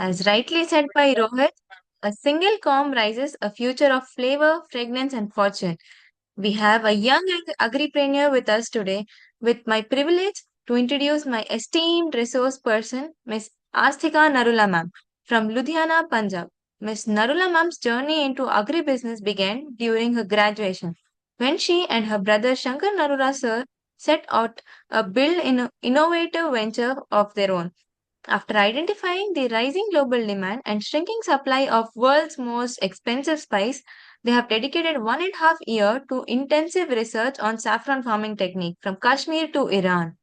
As rightly said by Rohit, a single comb rises a future of flavor, fragrance, and fortune. We have a young agripreneur with us today, with my privilege to introduce my esteemed resource person, Miss Asthika Narula ma'am from Ludhiana, Punjab. Miss Narula ma'am's journey into agribusiness began during her graduation, when she and her brother Shankar Narula sir set out a build in innovative venture of their own. After identifying the rising global demand and shrinking supply of world's most expensive spice, they have dedicated 1.5 years to intensive research on saffron farming technique from Kashmir to Iran.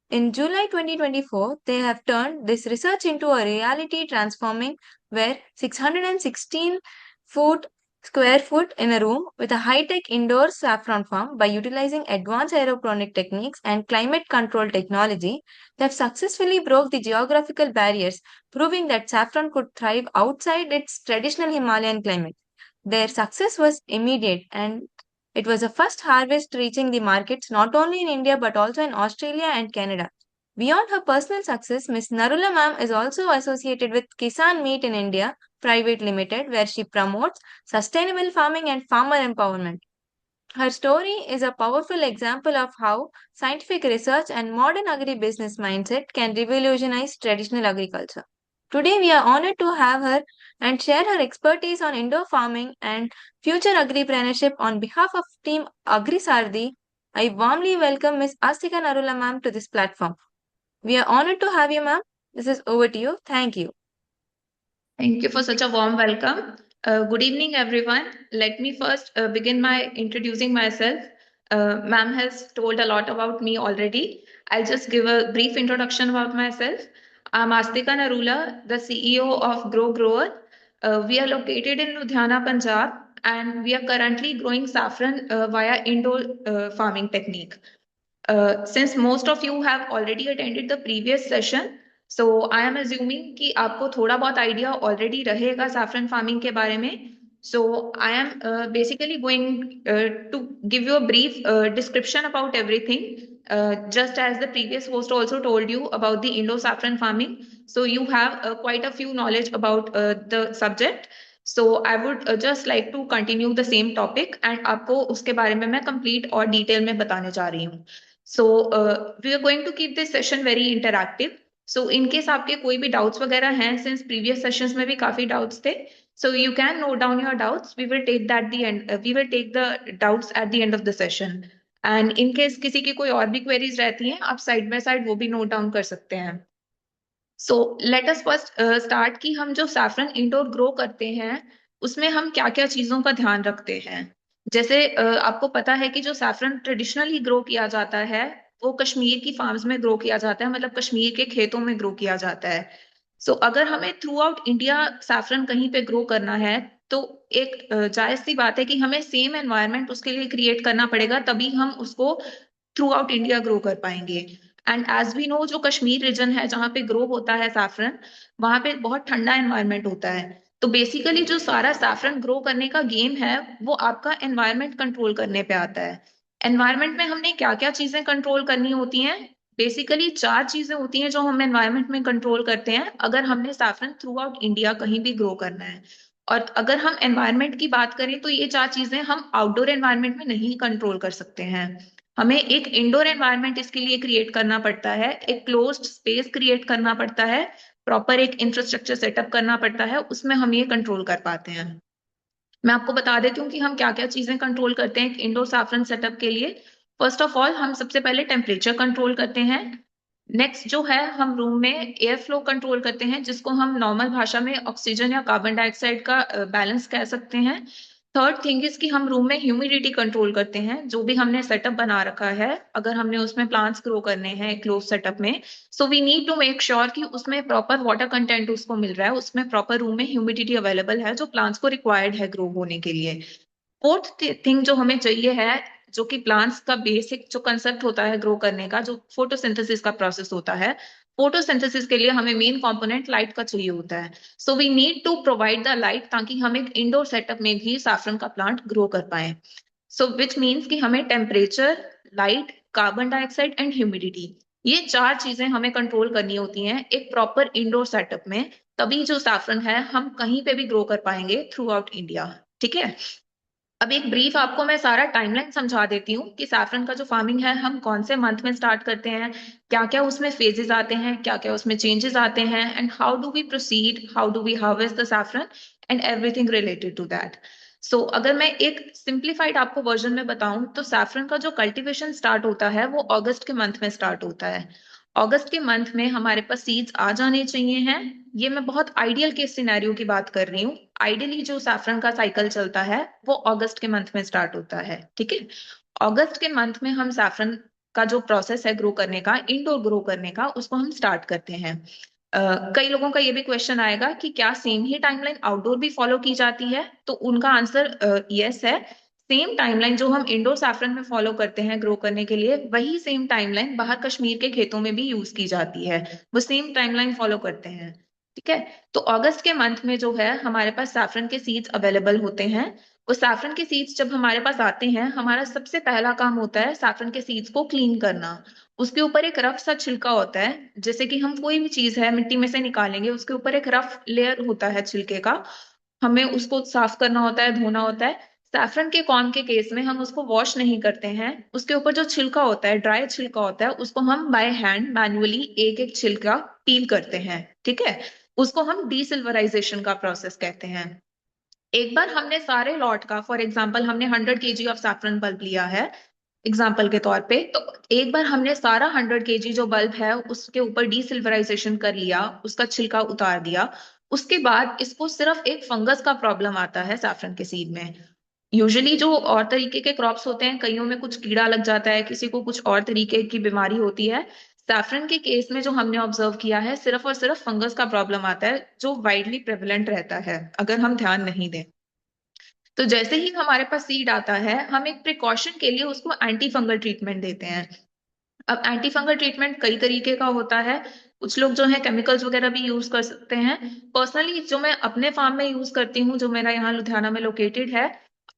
In July 2024, they have turned this research into a reality, transforming where 616 foot square foot in a room with a high-tech indoor saffron farm by utilizing advanced aeroponic techniques and climate control technology. They have successfully broke the geographical barriers, proving that saffron could thrive outside its traditional Himalayan climate. Their success was immediate, and it was the first harvest reaching the markets not only in India but also in Australia and Canada. Beyond her personal success, Miss Narula ma'am is also associated with Kisan Meat in India Private Limited, where she promotes sustainable farming and farmer empowerment. Her story is a powerful example of how scientific research and modern agribusiness mindset can revolutionize traditional agriculture. Today, we are honored to have her and share her expertise on indoor farming and future agripreneurship on behalf of Team AgriSardi. I warmly welcome Ms. Astika Narula ma'am to this platform. We are honored to have you, ma'am. This is over to you. Thank you. Thank you for such a warm welcome. Good evening, everyone. Let me first begin by introducing myself. Ma'am has told a lot about me already. I'll just give a brief introduction about myself. I'm Astika Narula, the CEO of Grow Grower. We are located in Ludhiana, Punjab, and we are currently growing saffron via indoor farming technique. Since most of you have already attended the previous session, so I am assuming कि आपको थोड़ा बहुत idea already रहेगा saffron farming के बारे में. So I am basically going to give you a brief description about everything, just as the previous host also told you about the Indo saffron farming. So you have quite a few knowledge about the subject. So I would just like to continue the same topic and आपको उसके बारे में मैं complete और detail में बताने जा रही हूँ. So we are going to keep this session very interactive. So in case आपके कोई भी doubts वगैरह हैं, since previous sessions में भी काफी doubts थे, so you can note down your doubts. We will take that the end. We will take the doubts at the end of the session. And in case किसी की कोई और भी queries रहती हैं, आप side by side वो भी note down कर सकते हैं. So let us first start कि हम जो saffron indoor grow करते हैं, उसमें हम क्या-क्या चीजों का ध्यान रखते हैं. जैसे आपको पता है कि जो सैफरन ट्रेडिशनली ग्रो किया जाता है वो कश्मीर की फार्म्स में ग्रो किया जाता है, मतलब कश्मीर के खेतों में ग्रो किया जाता है. सो अगर हमें थ्रू आउट इंडिया सैफरन कहीं पे ग्रो करना है तो एक जायज सी बात है कि हमें सेम एनवायरनमेंट उसके लिए क्रिएट करना पड़ेगा, तभी हम उसको थ्रू आउट इंडिया ग्रो कर पाएंगे. एंड एज वी नो, जो कश्मीर रीजन है जहाँ पे ग्रो होता है सैफरन, वहां पे बहुत ठंडा एनवायरनमेंट होता है. तो बेसिकली जो सारा सैफरन ग्रो करने का गेम है वो आपका एनवायरनमेंट कंट्रोल करने पे आता है. एनवायरनमेंट में हमने क्या क्या चीजें कंट्रोल करनी होती हैं? बेसिकली 4 चीजें होती हैं जो हम एनवायरनमेंट में कंट्रोल करते हैं अगर हमने सैफरन थ्रू आउट इंडिया कहीं भी ग्रो करना है. और अगर हम एनवायरनमेंट की बात करें तो ये 4 चीजें हम आउटडोर एनवायरनमेंट में नहीं कंट्रोल कर सकते हैं. हमें एक इंडोर एनवायरनमेंट इसके लिए क्रिएट करना पड़ता है, एक क्लोज्ड स्पेस क्रिएट करना पड़ता है, प्रॉपर एक इंफ्रास्ट्रक्चर सेटअप करना पड़ता है, उसमें हम ये कंट्रोल कर पाते हैं. मैं आपको बता देती हूँ कि हम क्या क्या चीजें कंट्रोल करते हैं इंडोर सैफरन सेटअप के लिए. फर्स्ट ऑफ ऑल हम सबसे पहले टेम्परेचर कंट्रोल करते हैं. नेक्स्ट जो है, हम रूम में एयर फ्लो कंट्रोल करते हैं, जिसको हम नॉर्मल भाषा में ऑक्सीजन या कार्बन डाइऑक्साइड का बैलेंस कह सकते हैं. थर्ड थिंग इज कि हम रूम में ह्यूमिडिटी कंट्रोल करते हैं. जो भी हमने सेटअप बना रखा है, अगर हमने उसमें प्लांट्स ग्रो करने हैं क्लोज सेटअप में, so we need to make sure कि उसमें प्रॉपर वाटर कंटेंट उसको मिल रहा है, उसमें प्रॉपर रूम में ह्यूमिडिटी अवेलेबल है जो प्लांट्स को रिक्वायर्ड है ग्रो होने के लिए. फोर्थ थिंग जो हमें चाहिए है, जो कि प्लांट्स का बेसिक जो कंसेप्ट होता है ग्रो करने का, जो फोटोसिंथेसिस का प्रोसेस होता है, फोटोसिंथेसिस के लिए हमें मेन कंपोनेंट लाइट का चाहिए होता है. So we need to provide the light ताकि हम एक इंडोर सेटअप में भी सैफरन का प्लांट ग्रो कर पाए. सो विच मीन्स कि हमें temperature, light, carbon dioxide and humidity, ये चार चीजें हमें कंट्रोल करनी होती हैं एक प्रॉपर इंडोर सेटअप में, तभी जो सैफरन है हम कहीं पे भी ग्रो कर पाएंगे थ्रू आउट इंडिया। ठीक है। अब एक ब्रीफ आपको मैं सारा टाइमलाइन समझा देती हूँ कि सैफरन का जो फार्मिंग है हम कौन से मंथ में स्टार्ट करते हैं, क्या क्या उसमें फेजेस आते हैं, क्या क्या उसमें चेंजेस आते हैं, and how do we proceed, how do we harvest the saffron and everything related to that. So अगर मैं एक सिंप्लीफाइड आपको वर्जन में बताऊं तो सैफरन का जो कल्टीवेशन स्टार्ट होता है वो अगस्त के मंथ में स्टार्ट होता है। अगस्त के मंथ में हमारे पास सीड्स आ जाने चाहिए हैं। ये मैं बहुत आइडियल केस सिनेरियो की बात कर रही हूँ। आइडियली जो सैफरन का साइकिल चलता है वो अगस्त के मंथ में स्टार्ट होता है। ठीक है। अगस्त के मंथ में हम सैफरन का जो प्रोसेस है ग्रो करने का, इंडोर ग्रो करने का, उसको हम स्टार्ट करते हैं। कई लोगों का ये भी क्वेश्चन आएगा कि क्या सेम ही टाइमलाइन आउटडोर भी फॉलो की जाती है, तो उनका आंसर यस है। सेम टाइमलाइन जो हम इंडोर सैफरन में फॉलो करते हैं ग्रो करने के लिए, वही सेम टाइमलाइन बाहर कश्मीर के खेतों में भी यूज की जाती है। वो सेम टाइमलाइन फॉलो करते हैं। ठीक है। तो अगस्त के मंथ में जो है हमारे पास सैफरन के सीड्स अवेलेबल होते हैं। वो सैफरन के सीड्स जब हमारे पास आते हैं, हमारा सबसे पहला काम होता है सैफरन के सीड्स को क्लीन करना। उसके ऊपर एक रफ सा छिलका होता है, जैसे कि हम कोई भी चीज है मिट्टी में से निकालेंगे, उसके ऊपर एक रफ लेयर होता है छिलके का। हमें उसको साफ करना होता है, धोना होता है। सैफरन के कॉर्न के केस में हम उसको वॉश नहीं करते हैं। उसके ऊपर जो छिलका होता है, ड्राई छिलका होता है, उसको हम बाय हैंड मैन्युअली एक एक छिलका पील करते हैं। ठीक है। उसको हम डीसिल्वराइजेशन का प्रोसेस कहते हैं। एक बार हमने सारे लॉट का, फॉर एग्जाम्पल हमने 100 kg ऑफ सैफरन बल्ब लिया है एग्जाम्पल के तौर पे, तो एक बार हमने सारा 100 kg जो बल्ब है उसके ऊपर डीसिल्वराइजेशन कर लिया, उसका छिलका उतार दिया। उसके बाद इसको सिर्फ एक फंगस का प्रॉब्लम आता है सैफरन के सीड में। यूजुअली जो और तरीके के क्रॉप्स होते हैं, कईयों में कुछ कीड़ा लग जाता है, किसी को कुछ और तरीके की बीमारी होती है। सैफरन के केस में जो हमने ऑब्जर्व किया है, सिर्फ और सिर्फ फंगस का प्रॉब्लम आता है, जो वाइडली प्रेवलेंट रहता है अगर हम ध्यान नहीं दें। तो जैसे ही हमारे पास सीड आता है, हम एक प्रिकॉशन के लिए उसको एंटी फंगल ट्रीटमेंट देते हैं। अब एंटी फंगल ट्रीटमेंट कई तरीके का होता है। कुछ लोग जो है केमिकल्स वगैरह भी यूज कर सकते हैं। पर्सनली जो मैं अपने फार्म में यूज करती हूँ, जो मेरा यहाँ लुधियाना में लोकेटेड है,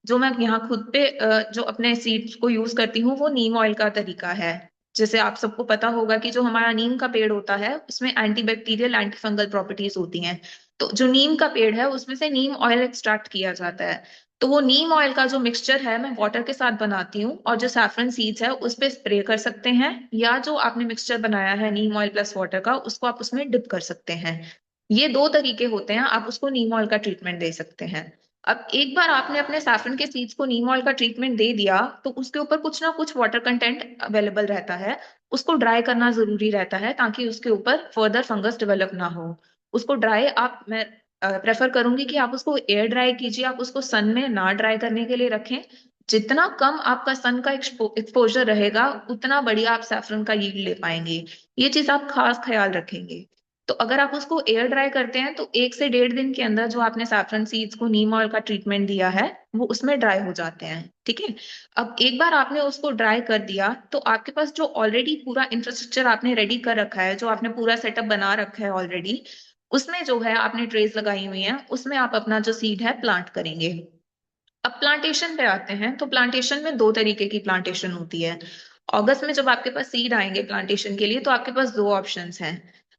जो मैं यहाँ खुद पे जो अपने सीड्स को यूज करती हूँ, वो नीम ऑयल का तरीका है। जैसे आप सबको पता होगा कि जो हमारा नीम का पेड़ होता है उसमें anti bacterial anti fungal properties होती हैं। तो जो नीम का पेड़ है उसमें से नीम ऑयल एक्सट्रैक्ट किया जाता है। तो वो नीम ऑयल का जो मिक्सचर है मैं वाटर के साथ बनाती हूँ, और जो सैफरन सीड्स है उस पे स्प्रे कर सकते हैं, या जो आपने मिक्सचर बनाया है नीम ऑयल प्लस वाटर का, उसको आप उसमें डिप कर सकते हैं। ये दो तरीके होते हैं, आप उसको नीम ऑयल का ट्रीटमेंट दे सकते हैं। अब एक बार आपने अपने सैफरन के सीड्स को नीम ऑयल का ट्रीटमेंट दे दिया, तो उसके ऊपर कुछ ना कुछ वाटर कंटेंट अवेलेबल रहता है। उसको ड्राई करना जरूरी रहता है ताकि उसके ऊपर फर्दर फंगस डेवलप ना हो। उसको ड्राई आप मैं प्रेफर करूंगी कि आप उसको एयर ड्राई कीजिए, आप उसको सन में ना ड्राई करने के लिए रखें। जितना कम आपका सन का एक्सपोजर रहेगा, उतना बढ़िया आप सैफरन का यील्ड ले पाएंगे। ये चीज आप खास ख्याल रखेंगे। तो अगर आप उसको एयर ड्राई करते हैं तो 1 से 1.5 दिन के अंदर जो आपने सैफरन सीड्स को नीम ऑयल का ट्रीटमेंट दिया है वो उसमें ड्राई हो जाते हैं। ठीक है। अब एक बार आपने उसको ड्राई कर दिया, तो आपके पास जो ऑलरेडी पूरा इंफ्रास्ट्रक्चर आपने रेडी कर रखा है, जो आपने पूरा सेटअप बना रखा है ऑलरेडी, उसमें जो है आपने ट्रेस लगाई हुई हैं, उसमें आप अपना जो सीड है प्लांट करेंगे। अब प्लांटेशन पे आते हैं, तो प्लांटेशन में दो तरीके की प्लांटेशन होती है। अगस्त में जब आपके पास सीड आएंगे प्लांटेशन के लिए, तो आपके पास दो ऑप्शंस हैं।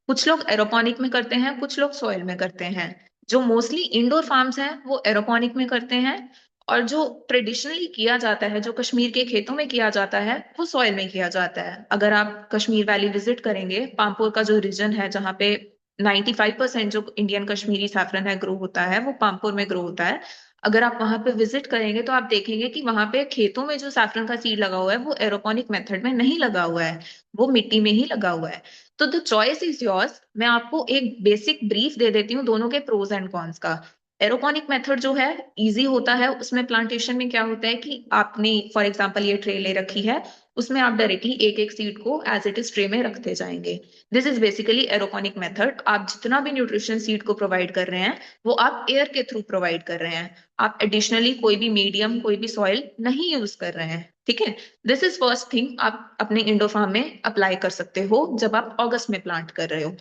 कुछ लोग एरोपोनिक में करते हैं, कुछ लोग सॉइल में करते हैं। जो मोस्टली इंडोर फार्म्स हैं वो एरोपोनिक में करते हैं, और जो ट्रेडिशनली किया जाता है, जो कश्मीर के खेतों में किया जाता है, वो सॉइल में किया जाता है। अगर आप कश्मीर वैली विजिट करेंगे, पामपुर का जो रीजन है जहाँ पे 95% जो इंडियन कश्मीरी सैफरन है ग्रो होता है, वो पामपुर में ग्रो होता है। अगर आप वहां पे विजिट करेंगे तो आप देखेंगे कि वहां पे खेतों में जो सैफरन का सीड लगा हुआ है वो एरोपोनिक मेथड में नहीं लगा हुआ है, वो मिट्टी में ही लगा हुआ है। तो द चॉइस इज योर्स। मैं आपको एक बेसिक ब्रीफ दे देती हूँ दोनों के प्रोज एंड कॉन्स का। एरोपोनिक मेथड जो है इजी होता है। उसमें प्लांटेशन में क्या होता है कि आपने फॉर एग्जांपल ये ट्रे ले रखी है, उसमें आप डायरेक्टली एक एक सीड को एज इट इज ट्रे में रखते जाएंगे। This is basically aeroponic method. आप जितना भी न्यूट्रिशन सीड को प्रोवाइड कर रहे हैं, वो आप एयर के थ्रू प्रोवाइड कर रहे हैं। आप एडिशनली कोई भी मीडियम, कोई भी सॉइल नहीं यूज कर रहे हैं। ठीक है। दिस इज फर्स्ट थिंग आप अपने इंडो फार्म में अप्लाई कर सकते हो जब आप अगस्त में प्लांट कर रहे हो।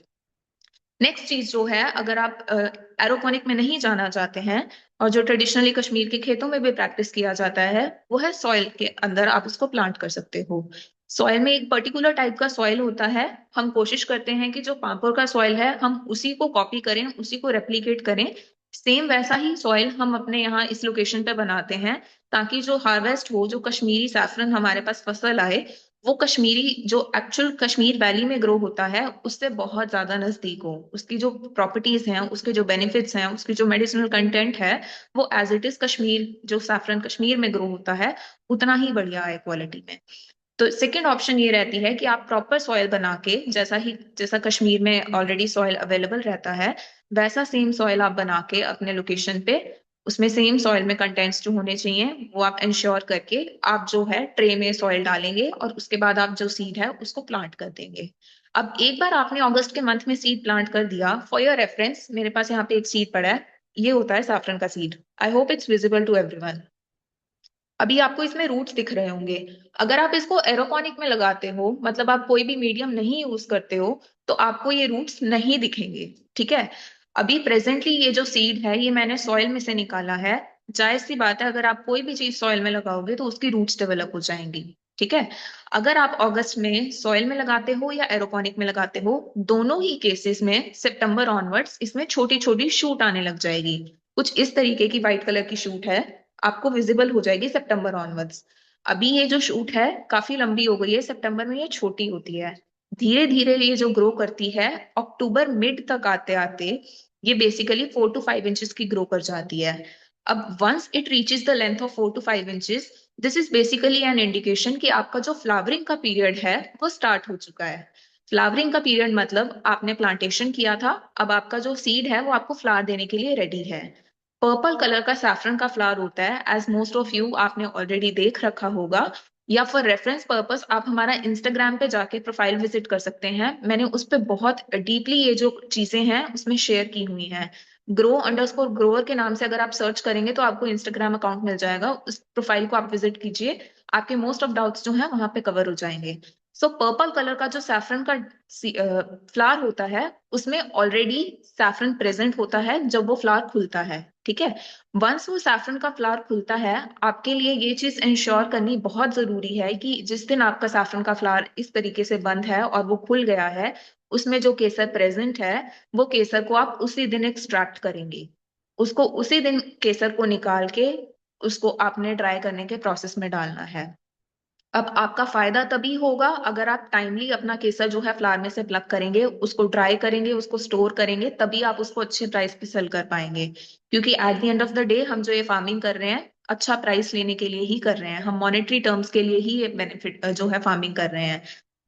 नेक्स्ट चीज जो है, अगर आप एरोपोनिक में नहीं जाना चाहते हैं, और जो ट्रेडिशनली कश्मीर के खेतों में भी प्रैक्टिस किया जाता है, वो है सॉइल के अंदर आप उसको प्लांट कर सकते हो। सॉइल में एक पर्टिकुलर टाइप का सॉइल होता है। हम कोशिश करते हैं कि जो पापुर का सॉइल है हम उसी को कॉपी करें, उसी को रेप्लिकेट करें। सेम वैसा ही सॉइल हम अपने यहाँ इस लोकेशन पे बनाते हैं, ताकि जो हार्वेस्ट हो, जो कश्मीरी सैफरन हमारे पास फसल आए, वो कश्मीरी जो एक्चुअल कश्मीर वैली में ग्रो होता है उससे बहुत ज्यादा नजदीक हो। उसकी जो प्रॉपर्टीज हैं, उसके जो बेनिफिट्स हैं, उसकी जो मेडिसिनल कंटेंट है, वो एज इट इज कश्मीर, जो सैफरन कश्मीर में ग्रो होता है, उतना ही बढ़िया है क्वालिटी में। तो सेकंड ऑप्शन ये रहती है कि आप प्रॉपर सॉइल बना के, जैसा कश्मीर में ऑलरेडी सॉइल अवेलेबल रहता है, वैसा सेम सॉइल आप बना के अपने लोकेशन पे, उसमें सेम सॉइल में कंटेंट्स जो होने चाहिए वो आप इंश्योर करके आप जो है ट्रे में सॉइल डालेंगे, और उसके बाद आप जो सीड है उसको प्लांट कर देंगे। अब एक बार आपने अगस्त के मंथ में सीड प्लांट कर दिया, फॉर योर रेफरेंस मेरे पास यहाँ पे एक सीड पड़ा है, ये होता है सैफरन का seed. I hope it's visible to everyone. अभी आपको इसमें रूट्स दिख रहे होंगे। अगर आप इसको एरोपोनिक में लगाते हो, मतलब आप कोई भी मीडियम नहीं यूज करते हो, तो आपको ये रूट्स नहीं दिखेंगे। ठीक है। अभी प्रेजेंटली ये जो सीड है ये मैंने सॉइल में से निकाला है। जायज सी बात है, अगर आप कोई भी चीज सॉइल में लगाओगे तो उसकी रूट्स डेवलप हो जाएंगी। ठीक है। अगर आप अगस्त में सॉइल में लगाते हो या एरोपोनिक में लगाते हो, दोनों ही केसेस में सितंबर ऑनवर्ड्स इसमें छोटी छोटी शूट आने लग जाएगी। कुछ इस तरीके की व्हाइट कलर की शूट है, आपको विजिबल हो जाएगी सितंबर ऑनवर्ड्स। अभी ये जो शूट है काफी लंबी हो गई है, सितंबर में ये छोटी होती है। धीरे धीरे ये जो ग्रो करती है, अक्टूबर मिड तक आते आते ये बेसिकली 4 to 5 इंचेस की ग्रो कर जाती है। अब once it reaches the length of 4 to 5 inches, this is basically an indication कि आपका जो फ्लावरिंग का पीरियड है वो स्टार्ट हो चुका है। फ्लावरिंग का पीरियड मतलब आपने प्लांटेशन किया था, अब आपका जो सीड है वो आपको फ्लावर देने के लिए रेडी है। पर्पल कलर का सैफरन का फ्लावर होता है, एज मोस्ट ऑफ यू आपने ऑलरेडी देख रखा होगा, या फॉर रेफरेंस पर्पस आप हमारा इंस्टाग्राम पे जाके प्रोफाइल विजिट कर सकते हैं। मैंने उस पे बहुत डीपली ये जो चीजें हैं उसमें शेयर की हुई हैं। ग्रो अंडरस्कोर ग्रोअर के नाम से अगर आप सर्च करेंगे तो आपको इंस्टाग्राम अकाउंट मिल जाएगा, उस प्रोफाइल को आप विजिट कीजिए। आपके मोस्ट ऑफ डाउट्स जो है वहां पे कवर हो जाएंगे। सो पर्पल कलर का जो सैफरन का फ्लावर होता है, उसमें ऑलरेडी सैफरन प्रेजेंट होता है जब वो फ्लावर खुलता है। ठीक है। वंस वो सैफरन का फ्लावर खुलता है, आपके लिए ये चीज इंश्योर करनी बहुत जरूरी है कि जिस दिन आपका सैफरन का फ्लावर इस तरीके से बंद है और वो खुल गया है, उसमें जो केसर प्रेजेंट है, वो केसर को आप उसी दिन एक्सट्रैक्ट करेंगे। उसको उसी दिन केसर को निकाल के उसको आपने ड्राई करने के प्रोसेस में डालना है। अब आपका फायदा तभी होगा अगर आप टाइमली अपना केसर जो है फ्लावर में से प्लग करेंगे, उसको ड्राई करेंगे, उसको स्टोर करेंगे, तभी आप उसको अच्छे प्राइस पे सेल कर पाएंगे। क्योंकि at the end of the day हम जो ये फार्मिंग कर रहे हैं, अच्छा प्राइस लेने के लिए ही कर रहे हैं, हम मॉनेटरी टर्म्स के लिए ही ये बेनिफिट जो है फार्मिंग कर रहे हैं।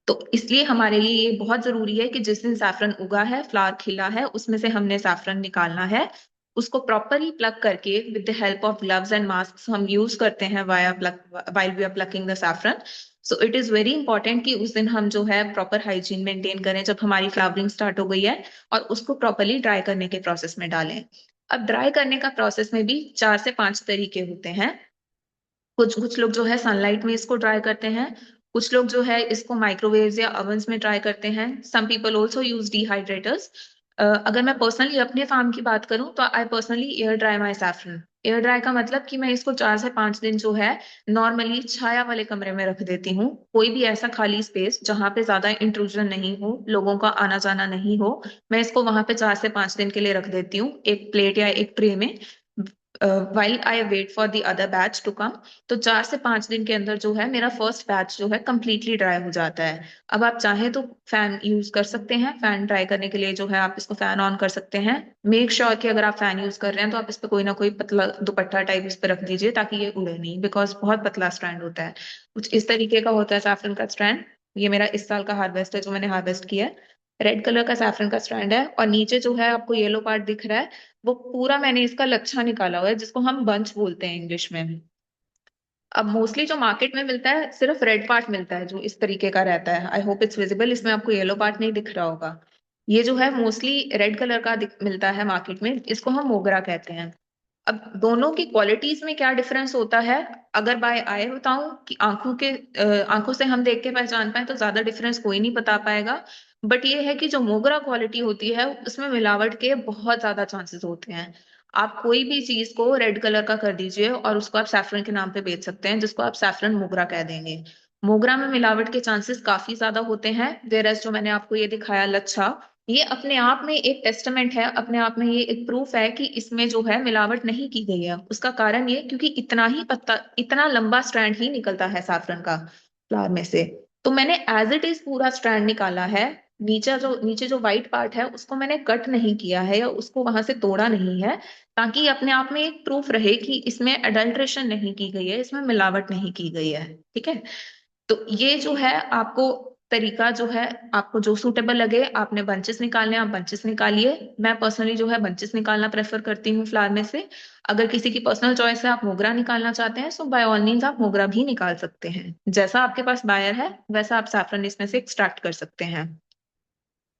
तो इसलिए हमारे लिए ये बहुत जरूरी है कि जिस दिन सैफरन उगा है, फ्लावर खिला है, उसमें से हमने सैफरन निकालना है। उसको प्रॉपरली प्लग करके with the help of gloves and mask हम यूज करते हैं via plug, while we are plucking the saffron. So it is very important कि उस दिन हम जो है प्रॉपर हाइजीन मेंटेन करें जब हमारी फ्लावरिंग स्टार्ट हो गई है, और उसको प्रॉपरली ड्राई करने के प्रोसेस में डालें। अब ड्राई करने का प्रोसेस में भी 4 से 5 तरीके होते हैं। कुछ कुछ लोग जो है सनलाइट में इसको ड्राई करते हैं, कुछ लोग जो है इसको माइक्रोवेव या ovens में ड्राई करते हैं। Some people also use dehydrators. अगर मैं पर्सनली अपने फार्म की बात करूं तो I personally air dry my saffron. Air dry का मतलब कि मैं इसको 4 से 5 दिन जो है नॉर्मली छाया वाले कमरे में रख देती हूँ, कोई भी ऐसा खाली स्पेस जहां पे ज्यादा इंट्रूजन नहीं हो, लोगों का आना जाना नहीं हो, मैं इसको वहां पे 4 से 5 दिन के लिए रख देती हूँ एक प्लेट या एक ट्रे में, while I wait for the other batch to come. तो 4 से 5 दिन के अंदर जो है मेरा फर्स्ट बैच जो है कंप्लीटली ड्राई हो जाता है। अब आप चाहें तो फैन यूज कर सकते हैं, फैन ड्राई करने के लिए जो है आप इसको फैन ऑन कर सकते हैं। मेक श्योर कि अगर आप फैन यूज कर रहे हैं तो आप इस पे कोई ना कोई पतला दुपट्टा टाइप इस पे रख दीजिए ताकि ये उड़े नहीं, बिकॉज बहुत पतला स्ट्रैंड होता है। कुछ इस तरीके का होता है सैफरन का स्ट्रैंड। ये मेरा इस साल का हार्वेस्ट है जो मैंने हार्वेस्ट किया है। रेड कलर का सैफरन का स्ट्रैंड है, और नीचे जो है आपको येलो पार्ट दिख रहा है, वो पूरा मैंने इसका लच्छा निकाला हुआ है जिसको हम बंच बोलते हैं इंग्लिश में। अब मोस्टली जो मार्केट में मिलता है सिर्फ रेड पार्ट मिलता है जो इस तरीके का रहता है। आई होप इट्स विजिबल, इसमें आपको येलो पार्ट नहीं दिख रहा होगा। ये जो है मोस्टली रेड कलर का मिलता है मार्केट में, इसको हम मोगरा कहते हैं। अब दोनों की क्वालिटीज में क्या डिफरेंस होता है, अगर बाय आए बताऊं कि आंखों से हम देख के पहचान पाए तो ज्यादा डिफरेंस कोई नहीं बता पाएगा। बट ये है कि जो मोगरा क्वालिटी होती है उसमें मिलावट के बहुत ज्यादा चांसेस होते हैं। आप कोई भी चीज को रेड कलर का कर दीजिए और उसको आप सैफरन के नाम पे बेच सकते हैं, जिसको आप सैफरन मोगरा कह देंगे। मोगरा में मिलावट के चांसेस काफी ज्यादा होते हैं, वेरएस जो मैंने आपको ये दिखाया लच्छा, ये अपने आप में एक टेस्टामेंट है, अपने आप में ये एक प्रूफ है कि इसमें जो है मिलावट नहीं की गई है। उसका कारण ये क्योंकि इतना ही पत्ता, इतना लंबा स्ट्रैंड ही निकलता है सैफरन का फ्लावर में से। तो मैंने एज इट इज पूरा स्ट्रैंड निकाला है। नीचे जो व्हाइट पार्ट है उसको मैंने कट नहीं किया है या उसको वहां से तोड़ा नहीं है, ताकि अपने आप में एक प्रूफ रहे कि इसमें अडल्ट्रेशन नहीं की गई है, इसमें मिलावट नहीं की गई है। ठीक है, तो ये जो है आपको तरीका जो है, आपको जो सूटेबल लगे, आपने बंचेस निकालने हैं, आप बंचेस निकालिए। मैं पर्सनली जो है बंचेस निकालना प्रेफर करती हूँ फ्लावर में से। अगर किसी की पर्सनल चॉइस है, आप मोगरा निकालना चाहते हैं, सो बाय ऑल मीन्स आप मोगरा भी निकाल सकते हैं। जैसा आपके पास बायर है वैसा आप सैफरन इसमें से एक्सट्रैक्ट कर सकते हैं।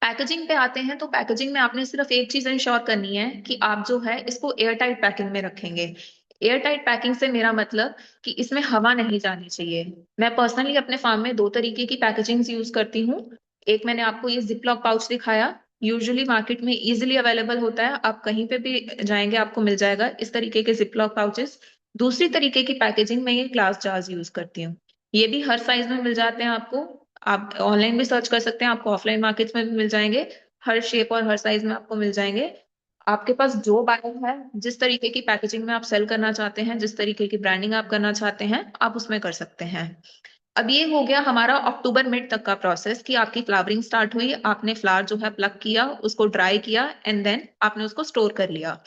पैकेजिंग पे आते हैं, तो पैकेजिंग में आपने सिर्फ एक चीज इंश्योर करनी है कि आप जो है इसको एयर टाइट पैकिंग में रखेंगे। एयर टाइट पैकिंग से मेरा मतलब कि इसमें हवा नहीं जानी चाहिए। मैं पर्सनली अपने फार्म में दो तरीके की पैकेजिंग यूज करती हूँ। एक मैंने आपको ये जिपलॉक पाउच दिखाया, यूजुअली मार्केट में इजिली अवेलेबल होता है, आप कहीं पे भी जाएंगे आपको मिल जाएगा इस तरीके के जिपलॉक पाउचेस। दूसरी तरीके की पैकेजिंग में ये ग्लास जार्स यूज करती हूँ। ये भी हर साइज में मिल जाते हैं आपको, आप ऑनलाइन भी सर्च कर सकते हैं, आपको ऑफलाइन मार्केट्स में भी मिल जाएंगे। हर शेप और हर साइज में आपको मिल जाएंगे। आपके पास जो बायर है, जिस तरीके की पैकेजिंग में आप सेल करना चाहते हैं, जिस तरीके की ब्रांडिंग आप करना चाहते हैं, आप उसमें कर सकते हैं। अब ये हो गया हमारा अक्टूबर मिड तक का प्रोसेस कि आपकी फ्लावरिंग स्टार्ट हुई, आपने फ्लावर जो है प्लक किया, उसको ड्राई किया एंड देन आपने उसको स्टोर कर लिया।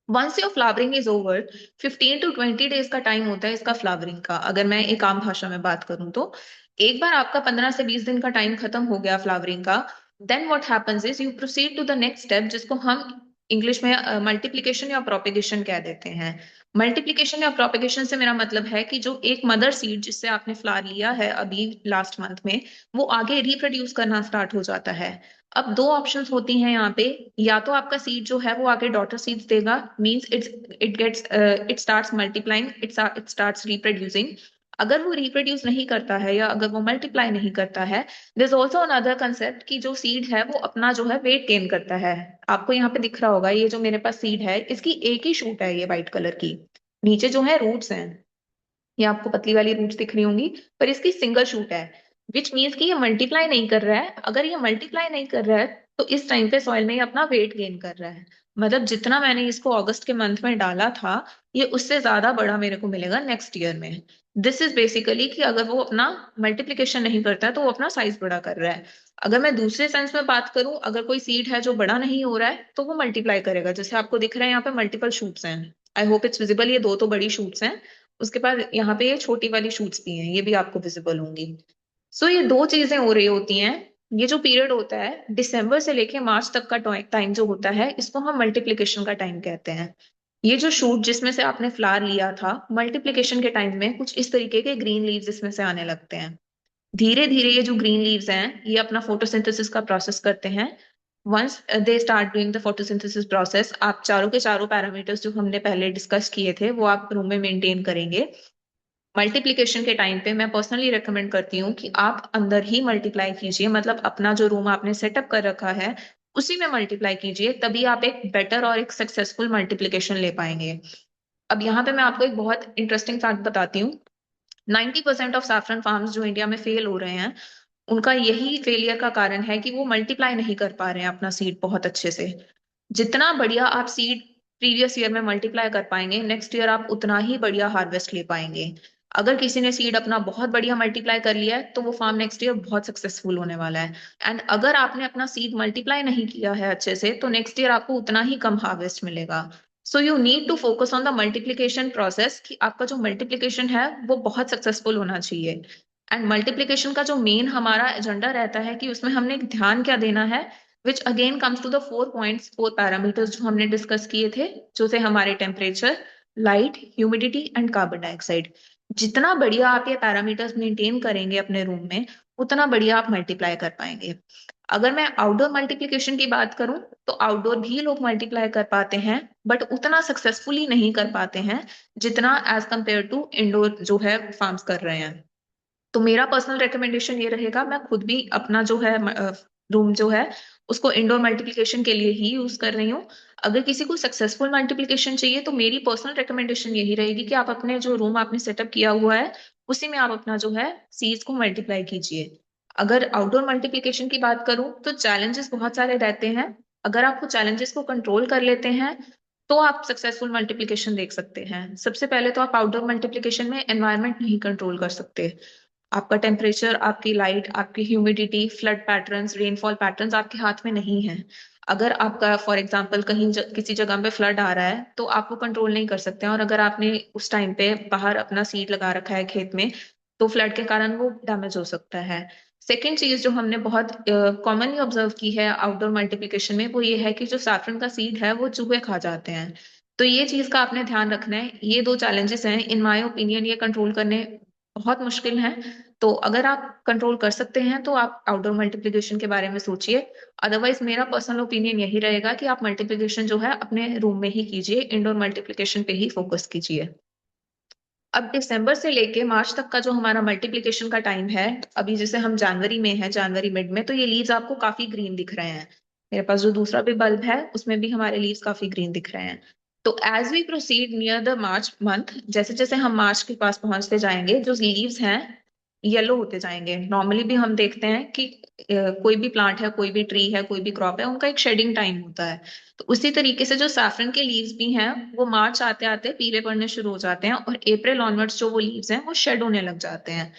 Once your flowering is over, 15 to 20 days का टाइम होता है इसका फ्लावरिंग का, अगर मैं एक आम भाषा में बात करूं तो। एक बार आपका 15 से 20 दिन का टाइम खत्म हो गया फ्लावरिंग का, then what happens is you proceed to the next step, जिसको हम इंग्लिश में मल्टीप्लिकेशन या प्रोपेगेशन कह देते हैं। मल्टीप्लिकेशन या प्रोपेगेशन से मेरा मतलब है कि जो एक मदर सीड जिससे आपने फ्लावर लिया है अभी लास्ट मंथ में, वो आगे रिप्रोड्यूस करना स्टार्ट हो जाता है। अब दो ऑप्शंस होती हैं यहाँ पे, या तो आपका सीड जो है वो आगे डॉटर सीड्स देगा, means it starts multiplying, it starts reproducing. अगर वो रिप्रोड्यूस नहीं करता है या अगर वो मल्टीप्लाई नहीं करता है, there is also another concept कि जो सीड है वो अपना जो है वेट गेन करता है। आपको यहाँ पे दिख रहा होगा, ये जो मेरे पास सीड है इसकी एक ही शूट है, ये व्हाइट कलर की। नीचे जो है रूट्स हैं, ये आपको पतली वाली रूट्स दिख रही होंगी, पर इसकी सिंगल शूट है। विच मीन्स कि ये मल्टीप्लाई नहीं कर रहा है। अगर ये मल्टीप्लाई नहीं कर रहा है तो इस टाइम पे सॉइल में ये अपना वेट गेन कर रहा है। मतलब जितना मैंने इसको अगस्त के मंथ में डाला था, ये उससे ज्यादा बड़ा मेरे को मिलेगा नेक्स्ट ईयर में। दिस इज बेसिकली कि अगर वो अपना मल्टीप्लिकेशन नहीं करता है तो वो अपना साइज बड़ा कर रहा है। अगर मैं दूसरे सेंस में बात करूं, अगर कोई सीड है जो बड़ा नहीं हो रहा है तो वो मल्टीप्लाई करेगा। जैसे आपको दिख रहा है यहाँ पे मल्टीपल शूट्स हैं, आई होप इट्स विजिबल, ये दो तो बड़ी शूट्स हैं, उसके बाद यहाँ पे ये छोटी वाली शूट्स भी हैं, ये भी आपको विजिबल होंगी। सो ये दो चीजें हो रही होती हैं। ये जो पीरियड होता है दिसंबर से लेके मार्च तक का टाइम जो होता है, इसको हम मल्टीप्लिकेशन का टाइम कहते हैं। ये जो शूट जिसमें से आपने फ्लावर लिया था, मल्टीप्लिकेशन के टाइम में कुछ इस तरीके के ग्रीन लीव्स इसमें से आने लगते हैं। धीरे धीरे ये जो ग्रीन लीव्स हैं ये अपना फोटोसिंथेसिस का प्रोसेस करते हैं। Once they start doing the photosynthesis process, आप चारों के चारों पैरामीटर्स जो हमने पहले डिस्कस किए थे वो आप रूम में मेंटेन करेंगे। मल्टीप्लिकेशन के टाइम पे मैं पर्सनली रेकमेंड करती हूँ कि आप अंदर ही मल्टीप्लाई कीजिए, मतलब अपना जो रूम आपने सेटअप कर रखा है उसी में मल्टीप्लाई कीजिए, तभी आप एक बेटर और एक सक्सेसफुल मल्टीप्लिकेशन ले पाएंगे। अब यहाँ पे मैं आपको एक बहुत इंटरेस्टिंग फैक्ट बताती हूँ। 90% ऑफ सैफरन फार्म्स जो इंडिया में फेल हो रहे हैं, उनका यही फेलियर का कारण है कि वो मल्टीप्लाई नहीं कर पा रहे हैं अपना सीड बहुत अच्छे से। जितना बढ़िया आप सीड प्रीवियस ईयर में मल्टीप्लाई कर पाएंगे, नेक्स्ट ईयर आप उतना ही बढ़िया हार्वेस्ट ले पाएंगे। अगर किसी ने सीड अपना बहुत बढ़िया मल्टीप्लाई कर लिया है तो वो फार्म नेक्स्ट ईयर बहुत सक्सेसफुल होने वाला है। एंड अगर आपने अपना सीड मल्टीप्लाई नहीं किया है अच्छे से, तो नेक्स्ट ईयर आपको उतना ही कम हार्वेस्ट मिलेगा। So you need to focus on the multiplication process, कि आपका जो मल्टीप्लीकेशन है वो बहुत सक्सेसफुल होना चाहिए। एंड मल्टीप्लीकेशन का जो मेन हमारा एजेंडा रहता है कि उसमें हमने ध्यान क्या देना है, which again comes to the 4 points, 4 parameters जो हमने डिस्कस किए थे, जो थे हमारे temperature, light, humidity and carbon dioxide. जितना बढ़िया आप ये पैरामीटर्स मेंटेन करेंगे अपने रूम में, उतना बढ़िया आप मल्टीप्लाई कर पाएंगे। अगर मैं आउटडोर मल्टीप्लिकेशन की बात करूं, तो आउटडोर भी लोग मल्टीप्लाई कर पाते हैं, बट उतना सक्सेसफुली नहीं कर पाते हैं जितना एज कंपेयर टू इंडोर जो है फार्म्स कर रहे हैं। तो मेरा पर्सनल रिकमेंडेशन ये रहेगा, मैं खुद भी अपना जो है रूम जो है उसको इंडोर मल्टीप्लिकेशन के लिए ही यूज कर रही हूँ। अगर किसी को सक्सेसफुल मल्टीप्लिकेशन चाहिए तो मेरी पर्सनल रिकमेंडेशन यही रहेगी कि आप अपने जो रूम आपने सेटअप किया हुआ है उसी में आप अपना जो है सीड्स को मल्टीप्लाई कीजिए। अगर आउटडोर मल्टीप्लिकेशन की बात करूं तो चैलेंजेस बहुत सारे रहते हैं। अगर आप वो चैलेंजेस को कंट्रोल कर लेते हैं तो आप सक्सेसफुल मल्टीप्लिकेशन देख सकते हैं। सबसे पहले तो आप आउटडोर मल्टीप्लिकेशन में एनवायरनमेंट नहीं कंट्रोल कर सकते। आपका टेम्परेचर, आपकी लाइट, आपकी humidity, flood patterns, rainfall patterns आपके हाथ में नहीं है। अगर आपका फॉर एग्जांपल कहीं किसी जगह पे फ्लड आ रहा है तो आप वो कंट्रोल नहीं कर सकते हैं, और अगर आपने उस टाइम पे बाहर अपना सीड लगा रखा है खेत में तो फ्लड के कारण वो डैमेज हो सकता है। सेकेंड चीज जो हमने बहुत कॉमनली ऑब्जर्व की है आउटडोर मल्टीप्लिकेशन में, वो ये है कि जो सैफरन का सीड है वो चूहे खा जाते हैं। तो ये चीज का आपने ध्यान रखना है। ये दो चैलेंजेस हैं, इन माय ओपिनियन ये कंट्रोल करने बहुत मुश्किल है। तो अगर आप कंट्रोल कर सकते हैं तो आप आउटडोर मल्टीप्लिकेशन के बारे में सोचिए। अदरवाइज मेरा पर्सनल ओपिनियन यही रहेगा कि आप मल्टीप्लिकेशन जो है अपने रूम में ही कीजिए, इंडोर मल्टीप्लिकेशन पे ही फोकस कीजिए। अब दिसंबर से लेके मार्च तक का जो हमारा मल्टीप्लिकेशन का टाइम है, अभी जैसे हम जनवरी में है, जनवरी मिड में, तो ये लीव्स आपको काफी ग्रीन दिख रहे हैं। मेरे पास जो दूसरा भी बल्ब है उसमें भी हमारे लीव्स काफी ग्रीन दिख रहे हैं। तो as we proceed near the March month, जैसे जैसे हम मार्च के पास पहुंचते जाएंगे जो लीव्स हैं येलो होते जाएंगे। नॉर्मली भी हम देखते हैं कि कोई भी प्लांट है, कोई भी ट्री है, कोई भी क्रॉप है, उनका एक शेडिंग टाइम होता है। तो उसी तरीके से जो सैफरन के लीव्स भी हैं वो मार्च आते आते पीले पड़ने शुरू हो जाते हैं, और अप्रैल ऑनवर्ड्स जो वो लीव्स हैं वो शेड होने लग जाते हैं।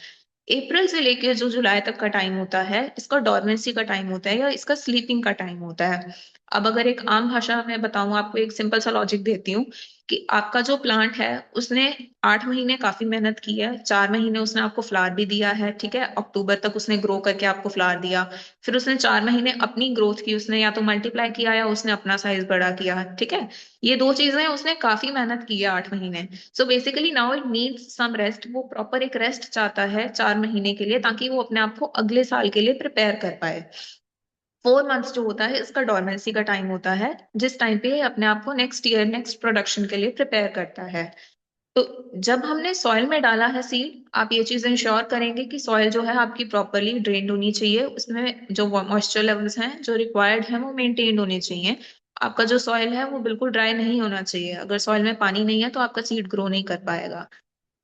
अप्रैल से लेके जो जुलाई तक का टाइम होता है इसका डोरमेंसी का टाइम होता है, या इसका स्लीपिंग का टाइम होता है। अब अगर एक आम भाषा में बताऊं आपको, एक सिंपल सा लॉजिक देती हूँ कि आपका जो प्लांट है उसने 8 महीने काफी मेहनत की है, 4 महीने उसने आपको फ्लावर भी दिया है, ठीक है, अक्टूबर तक उसने ग्रो करके आपको फ्लावर दिया। फिर उसने 4 महीने अपनी ग्रोथ की, उसने या तो मल्टीप्लाई किया या उसने अपना साइज बड़ा किया, ठीक है। ये दो चीजें उसने काफी मेहनत की है 8 महीने। So basically now it needs some rest, वो प्रॉपर एक रेस्ट चाहता है 4 महीने के लिए, ताकि वो अपने आप को अगले साल के लिए प्रिपेयर कर पाए। 4 मंथ्स जो होता है इसका डोरमेंसी का टाइम होता है, जिस टाइम पे ये अपने आप को नेक्स्ट ईयर नेक्स्ट प्रोडक्शन के लिए प्रिपेयर करता है। तो जब हमने सॉइल में डाला है सीड, आप ये चीज इंश्योर करेंगे कि सॉइल जो है आपकी प्रॉपरली ड्रेन्ड होनी चाहिए, उसमें जो मॉइस्चर लेवल्स हैं जो रिक्वायर्ड है वो मेंटेन्ड होने चाहिए। आपका जो सॉइल है वो बिल्कुल ड्राई नहीं होना चाहिए। अगर सॉइल में पानी नहीं है तो आपका सीड ग्रो नहीं कर पाएगा।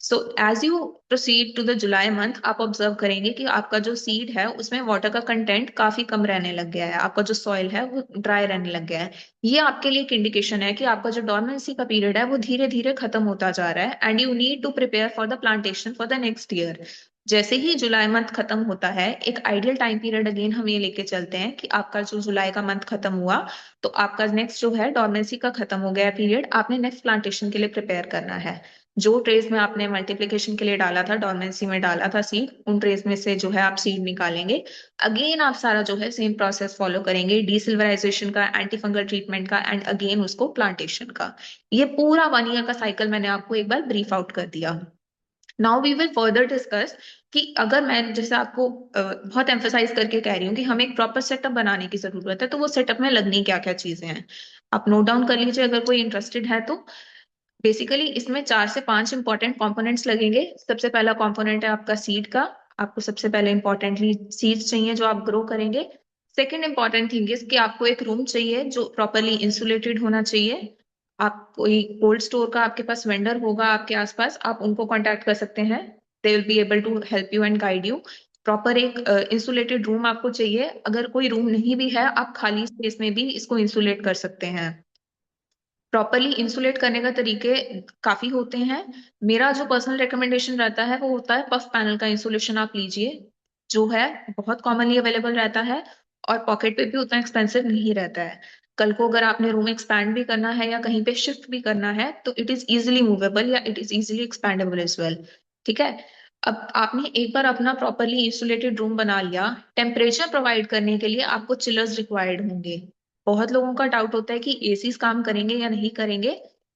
So as you proceed to the July month, आप ऑब्जर्व करेंगे कि आपका जो सीड है उसमें वाटर का कंटेंट काफी कम रहने लग गया है, आपका जो सॉइल है वो ड्राई रहने लग गया है। ये आपके लिए एक इंडिकेशन है कि आपका जो डोरमेंसी का पीरियड है वो धीरे धीरे खत्म होता जा रहा है, and you need to prepare for the plantation for the next year. जैसे ही जुलाई मंथ खत्म होता है, एक आइडियल टाइम पीरियड अगेन हम ये लेके चलते हैं कि आपका जो जुलाई का मंथ खत्म हुआ तो आपका नेक्स्ट जो है डोरमेंसी का खत्म हो गया पीरियड, आपने नेक्स्ट प्लांटेशन के लिए प्रिपेयर करना है। जो ट्रेस में आपने मल्टीप्लिकेशन के लिए डाला था, डोरमेंसी में डाला था सीड, उन ट्रेस में से जो है आप सीड निकालेंगे। अगेन आप सारा जो है सेम प्रोसेस फॉलो करेंगे, डीसिल्वराइजेशन का, एंटी फंगल ट्रीटमेंट का, एंड अगेन उसको प्लांटेशन का। ये पूरा 1 ईयर का साइकिल मैंने आपको एक बार ब्रीफ आउट कर दिया। Now we will further discuss कि अगर मैं जैसे आपको बहुत एम्फेसाइज करके कह रही हूँ कि हमें एक प्रॉपर सेटअप बनाने की जरूरत है, तो वो सेटअप में लगनी क्या क्या चीजें हैं, आप नोट डाउन कर लीजिए अगर कोई इंटरेस्टेड है तो। बेसिकली इसमें 4 से 5 इंपॉर्टेंट कंपोनेंट्स लगेंगे। सबसे पहला कंपोनेंट है आपका सीड का। आपको सबसे पहले इंपॉर्टेंटली सीड्स चाहिए जो आप ग्रो करेंगे। सेकेंड इंपॉर्टेंट थिंग इज कि आपको एक रूम चाहिए जो प्रॉपरली इंसुलेटेड होना चाहिए। आप कोई कोल्ड स्टोर का आपके पास वेंडर होगा आपके आसपास, आप उनको कांटेक्ट कर सकते हैं। They will be able to help you and guide you. Proper एक इंसुलेटेड रूम आपको चाहिए। अगर कोई रूम नहीं भी है, आप खाली स्पेस में भी इसको इंसुलेट कर सकते हैं। प्रॉपरली इंसुलेट करने का तरीके काफी होते हैं। मेरा जो पर्सनल रिकमेंडेशन रहता है वो होता है पफ पैनल का इंसुलेशन आप लीजिए, जो है बहुत कॉमनली अवेलेबल रहता है और पॉकेट पे भी उतना एक्सपेंसिव नहीं रहता है। कल को अगर आपने रूम एक्सपैंड भी करना है या कहीं पे शिफ्ट भी करना है तो इट इज इजिली मूवेबल या it is easily expandable as well, ठीक है। अब आपने एक बार अपना प्रॉपरली इंसुलेटेड रूम बना लिया, टेम्परेचर प्रोवाइड करने के लिए आपको चिलर्स रिक्वायर्ड होंगे। बहुत लोगों का डाउट होता है कि एसीज काम करेंगे या नहीं करेंगे।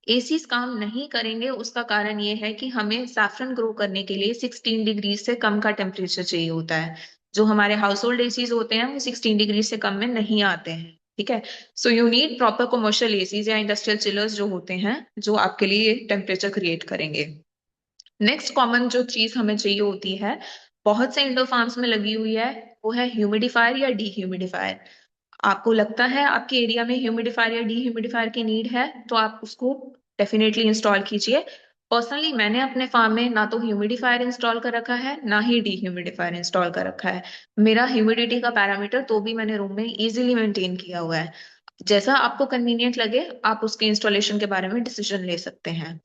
एसीज काम नहीं करेंगे, उसका कारण ये है कि हमें सैफरन ग्रो करने के लिए 16 डिग्री से कम का टेम्परेचर चाहिए होता है। जो हमारे हाउस होल्ड एसीज होते हैं वो 16 डिग्री से कम में नहीं आते हैं, ठीक है। So you need proper commercial ACs या इंडस्ट्रियल चिलर्स जो होते हैं, जो आपके लिए टेम्परेचर क्रिएट करेंगे। नेक्स्ट कॉमन जो चीज हमें चाहिए होती है, बहुत से इंडोर फार्म्स में लगी हुई है, वो है ह्यूमिडिफायर या डी। आपको लगता है आपके एरिया में ह्यूमिडिफायर या डी की नीड है तो आप उसको डेफिनेटली इंस्टॉल कीजिए। पर्सनली मैंने अपने फार्म में ना तो ह्यूमिडिफायर इंस्टॉल कर रखा है ना ही डीह्यूमिडिफायर इंस्टॉल कर रखा है। मेरा ह्यूमिडिटी का पैरामीटर तो भी मैंने रूम में इजीली मेंटेन किया हुआ है। जैसा आपको कन्वीनियंट लगे आप उसके इंस्टॉलेशन के बारे में डिसीजन ले सकते हैं।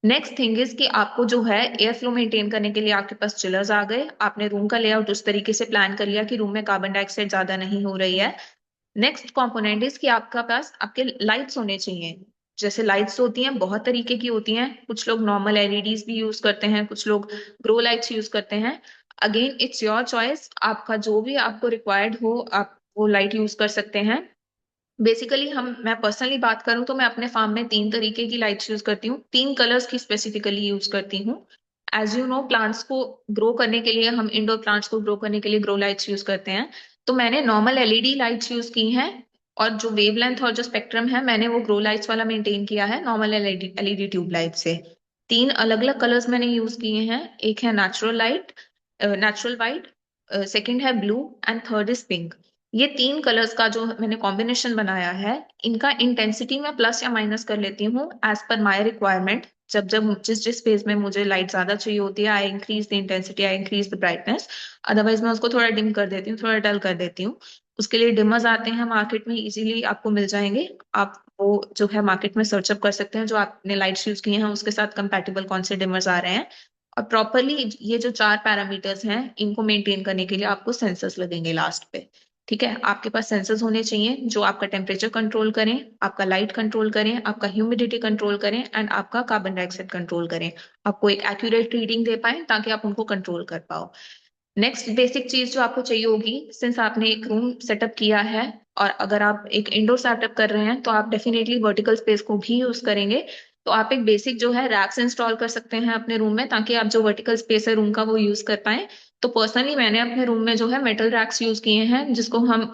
नेक्स्ट थिंग इज कि आपको जो है एयर फ्लो मेंटेन करने के लिए आपके पास चिलर्स आ गए, आपने रूम का लेआउट उस तरीके से प्लान कर लिया कि रूम में कार्बन डाइऑक्साइड ज्यादा नहीं हो रही है। नेक्स्ट कंपोनेंट इज कि आपका पास आपके लाइट्स होने चाहिए। जैसे लाइट्स होती हैं बहुत तरीके की होती हैं, कुछ लोग नॉर्मल एलईडीज भी यूज करते हैं, कुछ लोग ग्रो लाइट्स यूज करते हैं। अगेन इट्स योर चॉइस, आपका जो भी आपको रिक्वायर्ड हो आप वो लाइट यूज कर सकते हैं। बेसिकली मैं पर्सनली बात करूं तो मैं अपने फार्म में 3 तरीके की लाइट्स यूज करती हूँ, 3 कलर्स की स्पेसिफिकली यूज करती हूँ। एज यू नो प्लांट्स को ग्रो करने के लिए, हम इंडोर प्लांट्स को ग्रो करने के लिए ग्रो लाइट्स यूज करते हैं। तो मैंने नॉर्मल एलईडी लाइट्स यूज की हैं, और जो वेवलेंथ और जो स्पेक्ट्रम है मैंने वो ग्रो लाइट्स वाला मेंटेन किया है नॉर्मल एलईडी ट्यूब लाइट से। 3 अलग अलग कलर्स मैंने यूज किए हैं, एक है natural light, natural white, second है blue, and third is pink. ये 3 कलर्स का जो मैंने कॉम्बिनेशन बनाया है, इनका इंटेंसिटी मैं प्लस या माइनस कर लेती हूँ एज पर माई रिक्वायरमेंट। जब जब जिस जिस फेज में मुझे लाइट ज्यादा चाहिए होती है, I increase the intensity, I increase the brightness. Otherwise मैं उसको थोड़ा डिम कर देती हूँ, थोड़ा डल कर देती हूँ। उसके लिए डिमर्स आते हैं मार्केट में, इजीली आपको मिल जाएंगे। आप वो जो है मार्केट में सर्चअप कर सकते हैं, जो आपने लाइट्स यूज किए हैं उसके साथ कंपैटिबल कौन से डिमर्स आ रहे हैं। और प्रॉपरली ये जो 4 पैरामीटर्स हैं इनको मेंटेन करने के लिए आपको सेंसर्स लगेंगे लास्ट पे। ठीक है, आपके पास सेंसर्स होने चाहिए जो आपका टेम्परेचर कंट्रोल करें, आपका लाइट कंट्रोल करें, आपका ह्यूमिडिटी कंट्रोल करें, एंड आपका कार्बन डाइऑक्साइड कंट्रोल करें। आपको एक एक्यूरेट रीडिंग दे पाए ताकि आप उनको कंट्रोल कर पाओ। नेक्स्ट बेसिक चीज जो आपको चाहिए होगी, सिंस आपने एक रूम सेटअप किया है और अगर आप एक इंडोर सेटअप कर रहे हैं तो आप डेफिनेटली वर्टिकल स्पेस को भी यूज करेंगे। तो आप एक बेसिक जो है रैक्स इंस्टॉल कर सकते हैं अपने रूम में, ताकि आप जो वर्टिकल स्पेस है रूम का वो यूज कर पाए। तो पर्सनली मैंने अपने रूम में जो है मेटल रैक्स यूज किए हैं, जिसको हम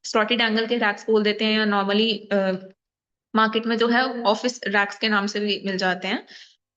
स्लॉटेड एंगल के रैक्स बोल देते हैं, या नॉर्मली मार्केट में जो है ऑफिस रैक्स के नाम से भी मिल जाते हैं।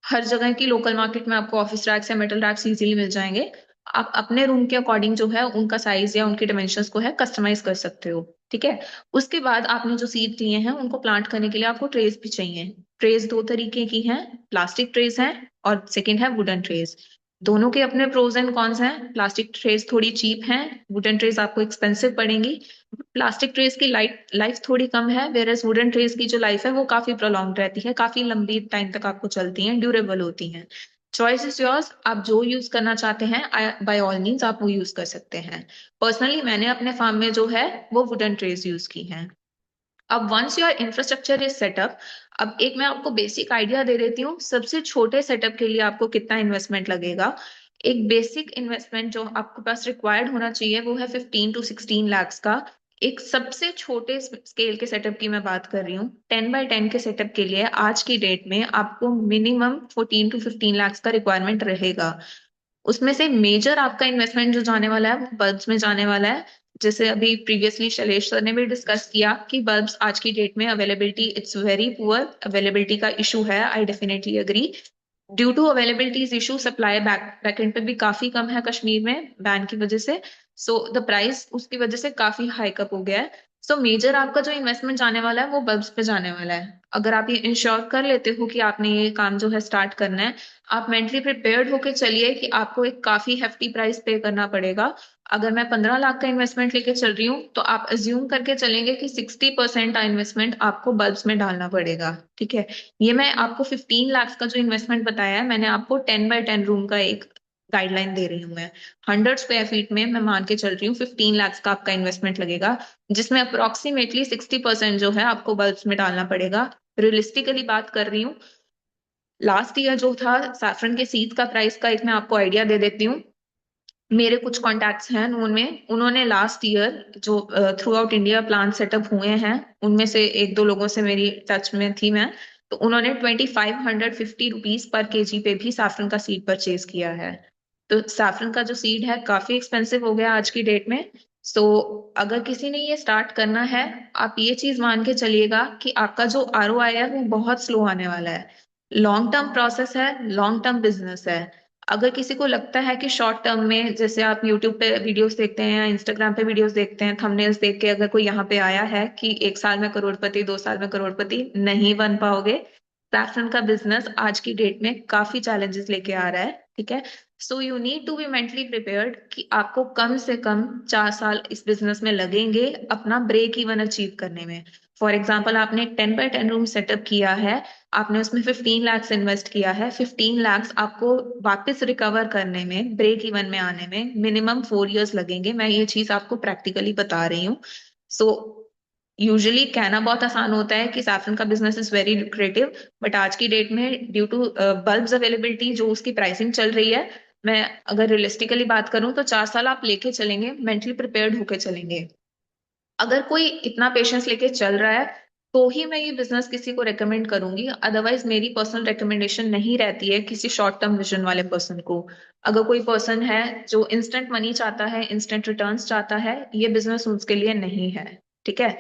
हर जगह की लोकल मार्केट में आपको ऑफिस रैक्स या मेटल रैक्स इजीली मिल जाएंगे। आप अपने रूम के अकॉर्डिंग जो है उनका साइज या उनके डायमेंशंस को है कस्टमाइज कर सकते हो। ठीक है, उसके बाद आपने जो सीड लिए हैं उनको प्लांट करने के लिए आपको ट्रेस भी चाहिए। ट्रेस 2 तरीके की हैं, प्लास्टिक ट्रेस हैं और सेकेंड है वुडन ट्रेस। दोनों के अपने प्रोज एंड कॉन्स हैं। प्लास्टिक ट्रेस थोड़ी चीप हैं, वुडन ट्रेस आपको एक्सपेंसिव पड़ेंगी। प्लास्टिक ट्रेस की लाइफ थोड़ी कम है, वेरएस वुडन ट्रेस की जो लाइफ है वो काफी प्रोलॉन्ग रहती है, काफी लंबी टाइम तक आपको चलती हैं, ड्यूरेबल होती हैं। चॉइस इज योर्स, आप जो यूज करना चाहते हैं बाय ऑल मीन्स आप वो यूज कर सकते हैं। पर्सनली मैंने अपने फार्म में जो है वो वुडन ट्रेस यूज की हैं। अब once your infrastructure is set up, अब एक मैं आपको बेसिक आइडिया दे देती हूँ सबसे छोटे सेटअप के लिए आपको कितना इन्वेस्टमेंट लगेगा। एक बेसिक इन्वेस्टमेंट जो आपके पास रिक्वायर्ड होना चाहिए वो है 15 to 16 lakhs का। एक सबसे छोटे स्केल के सेटअप की मैं बात कर रही हूँ, 10 by 10 के सेटअप के लिए आज की डेट में आपको मिनिमम 14 to 15 lakhs का रिक्वायरमेंट रहेगा। उसमें से मेजर आपका इन्वेस्टमेंट जो जाने वाला है वो बल्ब्स में जाने वाला है। जैसे अभी प्रीवियसली शैलेश सर ने भी डिस्कस किया कि बल्ब्स आज की डेट में availability it's very poor, availability का इशू है, I definitely agree. Due to availabilities issue supply backend पे भी काफी कम है कश्मीर में बैन की वजह से। सो द प्राइस उसकी वजह से काफी हाइकअप हो गया है। सो मेजर आपका जो इन्वेस्टमेंट जाने वाला है वो बल्ब्स पे जाने वाला है। अगर आप ये इंश्योर कर लेते हो कि आपने ये काम जो है स्टार्ट करना है, आप मेंटली प्रिपेयर्ड होके चलिए कि आपको एक काफी हेफ्टी प्राइस पे करना पड़ेगा। अगर मैं 15 लाख का इन्वेस्टमेंट लेके चल रही हूँ तो आप अज्यूम करके चलेंगे कि 60% इन्वेस्टमेंट आपको बल्ब्स में डालना पड़ेगा। ठीक है, ये मैं आपको 15 lakhs का जो इन्वेस्टमेंट बताया है, मैंने आपको 10 by 10 रूम का एक गाइडलाइन दे रही हूँ मैं। 100 स्क्वायर फीट में मैं मान के चल रही हूँ 15 lakhs का आपका इन्वेस्टमेंट लगेगा, जिसमें अप्रोक्सीमेटली 60% जो है आपको बल्ब्स में डालना पड़ेगा। रियलिस्टिकली बात कर रही हूँ। लास्ट ईयर जो था सैफरन के सीड्स का प्राइस का एक मैं आपको आइडिया दे देती हूँ। मेरे कुछ कॉन्टैक्ट्स हैं नून में, उन्होंने लास्ट ईयर जो through out India plan setup हुए हैं उनमें से 1-2 लोगों से मेरी टच में थी मैं, तो उन्होंने 2550 रुपीज पर केजी पे भी सैफरन का सीड परचेज किया है। तो सैफरन का जो सीड है काफी एक्सपेंसिव हो गया आज की डेट में। सो अगर किसी ने ये स्टार्ट करना है, आप ये चीज मान के चलिएगा कि आपका जो आरओआई है वो बहुत स्लो आने वाला है। लॉन्ग टर्म प्रोसेस है, लॉन्ग टर्म बिजनेस है। अगर किसी को लगता है कि शॉर्ट टर्म में, जैसे आप यूट्यूब पे वीडियोस देखते हैं या इंस्टाग्राम पे वीडियोस देखते हैं, थंबनेल्स देख के अगर कोई यहाँ पे आया है कि 1 साल में करोड़पति, 2 साल में करोड़पति, नहीं बन पाओगे। सैफरन का बिजनेस आज की डेट में काफी चैलेंजेस लेके आ रहा है, ठीक है। So you need to be mentally prepared कि आपको कम से कम 4 साल इस बिजनेस में लगेंगे अपना ब्रेक इवन अचीव करने में। फॉर एग्जाम्पल, आपने एक 10 बाय 10 रूम सेटअप किया है, आपने उसमें 15 lakhs इन्वेस्ट किया है, 15 lakhs आपको वापस रिकवर करने में, ब्रेक इवन में आने में मिनिमम 4 years लगेंगे। मैं ये चीज आपको प्रैक्टिकली बता रही हूँ। सो यूजुअली कहना बहुत आसान होता है कि सैफरन का business is very lucrative, but आज की डेट में ड्यू टू बल्ब्स अवेलेबिलिटी जो उसकी प्राइसिंग चल रही है, मैं अगर रियलिस्टिकली बात करूं तो 4 साल आप लेके चलेंगे, मेंटली प्रिपेयर्ड होके चलेंगे। अगर कोई इतना पेशेंस लेके चल रहा है तो ही मैं ये बिजनेस किसी को रेकमेंड करूंगी, अदरवाइज मेरी पर्सनल रिकमेंडेशन नहीं रहती है किसी शॉर्ट टर्म विजन वाले पर्सन को। अगर कोई पर्सन है जो इंस्टेंट मनी चाहता है, इंस्टेंट रिटर्न्स चाहता है, ये बिजनेस उसके लिए नहीं है, ठीक है।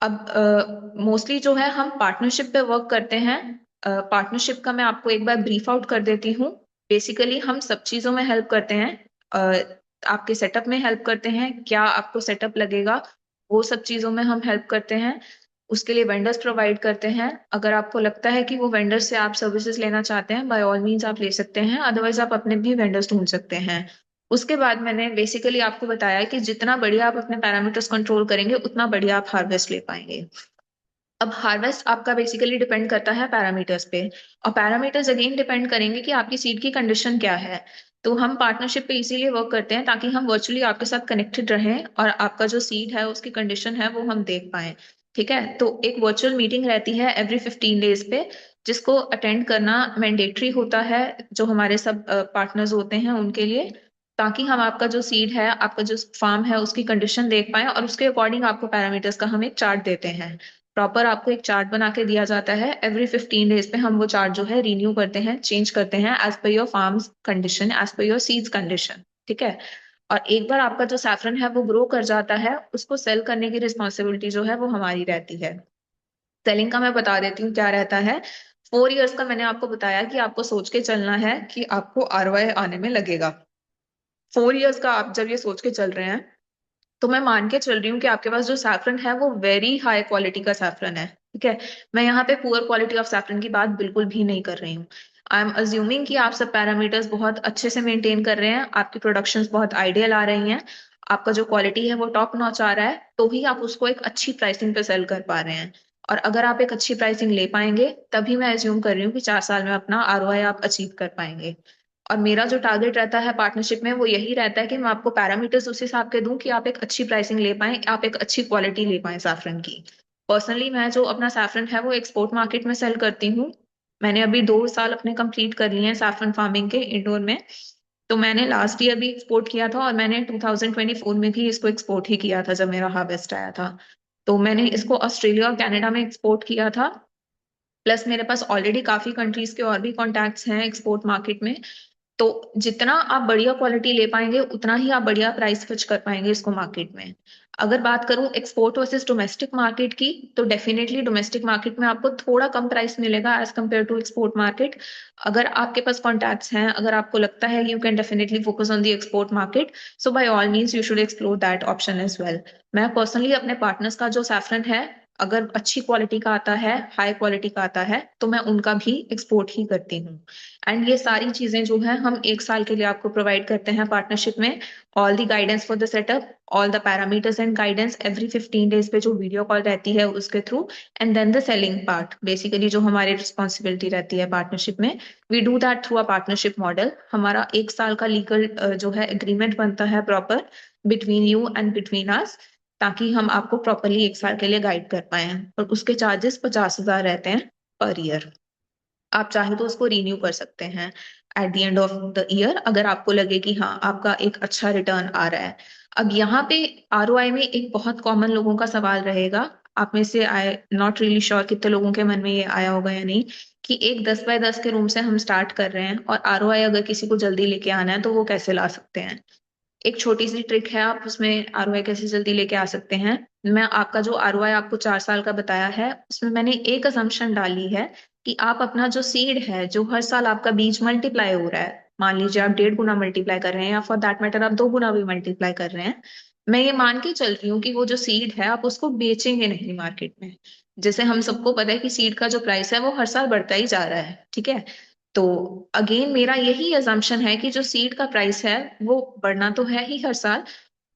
अब मोस्टली जो है हम पार्टनरशिप पे वर्क करते हैं। पार्टनरशिप का मैं आपको एक बार ब्रीफ आउट कर देती हूँ। बेसिकली हम सब चीजों में हेल्प करते हैं। आपके सेटअप में हेल्प करते हैं, क्या आपको सेटअप लगेगा वो सब चीजों में हम हेल्प करते हैं। उसके लिए वेंडर्स प्रोवाइड करते हैं। अगर आपको लगता है कि वो वेंडर्स से आप सर्विसेज लेना चाहते हैं, बाय ऑल मीन्स आप ले सकते हैं, अदरवाइज आप अपने भी वेंडर्स ढूंढ सकते हैं। उसके बाद मैंने बेसिकली आपको बताया कि जितना बढ़िया आप अपने पैरामीटर्स कंट्रोल करेंगे उतना बढ़िया आप हार्वेस्ट ले पाएंगे। अब हार्वेस्ट आपका बेसिकली डिपेंड करता है पैरामीटर्स पे, और पैरामीटर्स अगेन डिपेंड करेंगे कि आपकी सीड की कंडीशन क्या है। तो हम पार्टनरशिप पे इसीलिए वर्क करते हैं ताकि हम वर्चुअली आपके साथ कनेक्टेड रहें और आपका जो सीड है उसकी कंडीशन है वो हम देख पाए, ठीक है। तो एक वर्चुअल मीटिंग रहती है एवरी 15 days पे, जिसको अटेंड करना मैंडेटरी होता है जो हमारे सब पार्टनर्स होते हैं उनके लिए, ताकि हम आपका जो सीड है, आपका जो फार्म है उसकी कंडीशन देख पाए और उसके अकॉर्डिंग आपको पैरामीटर्स का हम एक चार्ट देते हैं। प्रॉपर आपको एक चार्ट बना के दिया जाता है, एवरी 15 days पे हम वो चार्ट जो है रीन्यू करते हैं, चेंज करते हैं as per your farms condition, as per your seeds condition, ठीक है। और एक बार आपका जो सैफरन है वो ग्रो कर जाता है, उसको सेल करने की रिस्पॉन्सिबिलिटी जो है वो हमारी रहती है। सेलिंग का मैं बता देती हूँ क्या रहता है। 4 years का मैंने आपको बताया कि आपको सोच के चलना है कि आपको आरओआई आने में लगेगा। 4 years का आप जब ये सोच के चल रहे हैं तो मैं मान के चल रही हूँ कि आपके पास जो सैफरन है वो वेरी हाई क्वालिटी का सैफरन है, ठीक है। मैं यहाँ पे पुअर क्वालिटी ऑफ सैफरन की बात बिल्कुल भी नहीं कर रही हूँ। आई एम अज्यूमिंग कि आप सब पैरामीटर्स बहुत अच्छे से मेंटेन कर रहे हैं, आपकी प्रोडक्शंस बहुत आइडियल आ रही हैं, आपका जो क्वालिटी है वो टॉप नॉच आ रहा है, तो ही आप उसको एक अच्छी प्राइसिंग पे सेल कर पा रहे हैं। और अगर आप एक अच्छी प्राइसिंग ले पाएंगे तभी मैं अज्यूम कर रही हूँ कि 4 साल में अपना आरओआई आप अचीव कर पाएंगे। और मेरा जो टारगेट रहता है पार्टनरशिप में वो यही रहता है कि मैं आपको पैरामीटर्स उस हिसाब के दूं कि आप एक अच्छी प्राइसिंग ले पाएं, आप एक अच्छी क्वालिटी ले पाएं सैफरन की। पर्सनली मैं जो अपना सैफरन है वो एक्सपोर्ट मार्केट में सेल करती हूँ। मैंने अभी 2 साल अपने कंप्लीट कर लिए हैं सैफरन फार्मिंग के इंडोर में। तो मैंने लास्ट ईयर भी एक्सपोर्ट किया था और मैंने 2024 में भी इसको एक्सपोर्ट ही किया था जब मेरा हार्वेस्ट आया था। तो मैंने इसको ऑस्ट्रेलिया और कनाडा में एक्सपोर्ट किया था। प्लस मेरे पास ऑलरेडी काफी कंट्रीज के और भी कॉन्टैक्ट्स हैं एक्सपोर्ट मार्केट में। तो जितना आप बढ़िया क्वालिटी ले पाएंगे उतना ही आप बढ़िया प्राइस फिच कर पाएंगे इसको मार्केट में। अगर बात करूं एक्सपोर्ट वर्सेस डोमेस्टिक मार्केट की, तो डेफिनेटली डोमेस्टिक मार्केट में आपको थोड़ा कम प्राइस मिलेगा as compare to export market. अगर आपके पास कॉन्टैक्ट्स हैं, अगर आपको लगता है you can definitely focus on the export market, so by all means you should explore that option as well. मैं पर्सनली अपने पार्टनर्स का जो सैफरन है, अगर अच्छी क्वालिटी का आता है, हाई क्वालिटी का आता है, तो मैं उनका भी एक्सपोर्ट ही करती हूँ। एंड ये सारी चीजें जो है हम 1 साल के लिए आपको प्रोवाइड करते हैं पार्टनरशिप में। All the guidance for the setup, all the parameters and guidance every 15 days पे जो वीडियो कॉल रहती है उसके through, and then the selling part basically जो हमारी रिस्पॉन्सिबिलिटी रहती है पार्टनरशिप में, we do that through a partnership model. हमारा 1 साल का लीगल जो है एग्रीमेंट बनता है proper between you and between us, ताकि हम आपको प्रॉपरली 1 साल के लिए गाइड कर पाए। और उसके चार्जेस 50,000 रहते हैं पर ईयर। आप चाहे तो उसको रीन्यू कर सकते हैं at the end of the year, अगर आपको लगे कि हाँ आपका एक अच्छा रिटर्न आ रहा है। अब यहाँ पे आरओआई में एक बहुत कॉमन लोगों का सवाल रहेगा, आप में से आई नॉट रियली श्योर कितने लोगों के मन में ये आया होगा या नहीं, कि एक 10 बाय 10 के रूम से हम स्टार्ट कर रहे हैं और आरओआई अगर किसी को जल्दी लेके आना है तो वो कैसे ला सकते हैं। एक छोटी सी ट्रिक है, आप उसमें आरओआई कैसे जल्दी लेके आ सकते हैं। मैं आपका जो आरओआई आपको 4 साल का बताया है उसमें मैंने एक असम्पशन डाली है कि आप अपना जो सीड है, जो हर साल आपका बीज मल्टीप्लाई हो रहा है, मान लीजिए आप 1.5 गुना मल्टीप्लाई कर रहे हैं या फॉर दैट मैटर आप 2 गुना भी मल्टीप्लाई कर रहे हैं, मैं ये मान के चल रही हूँ कि वो जो सीड है आप उसको बेचेंगे नहीं मार्केट में। जैसे हम सबको पता है कि सीड का जो प्राइस है वो हर साल बढ़ता ही जा रहा है, ठीक है। तो अगेन मेरा यही अजम्पशन है कि जो सीड का प्राइस है वो बढ़ना तो है ही हर साल।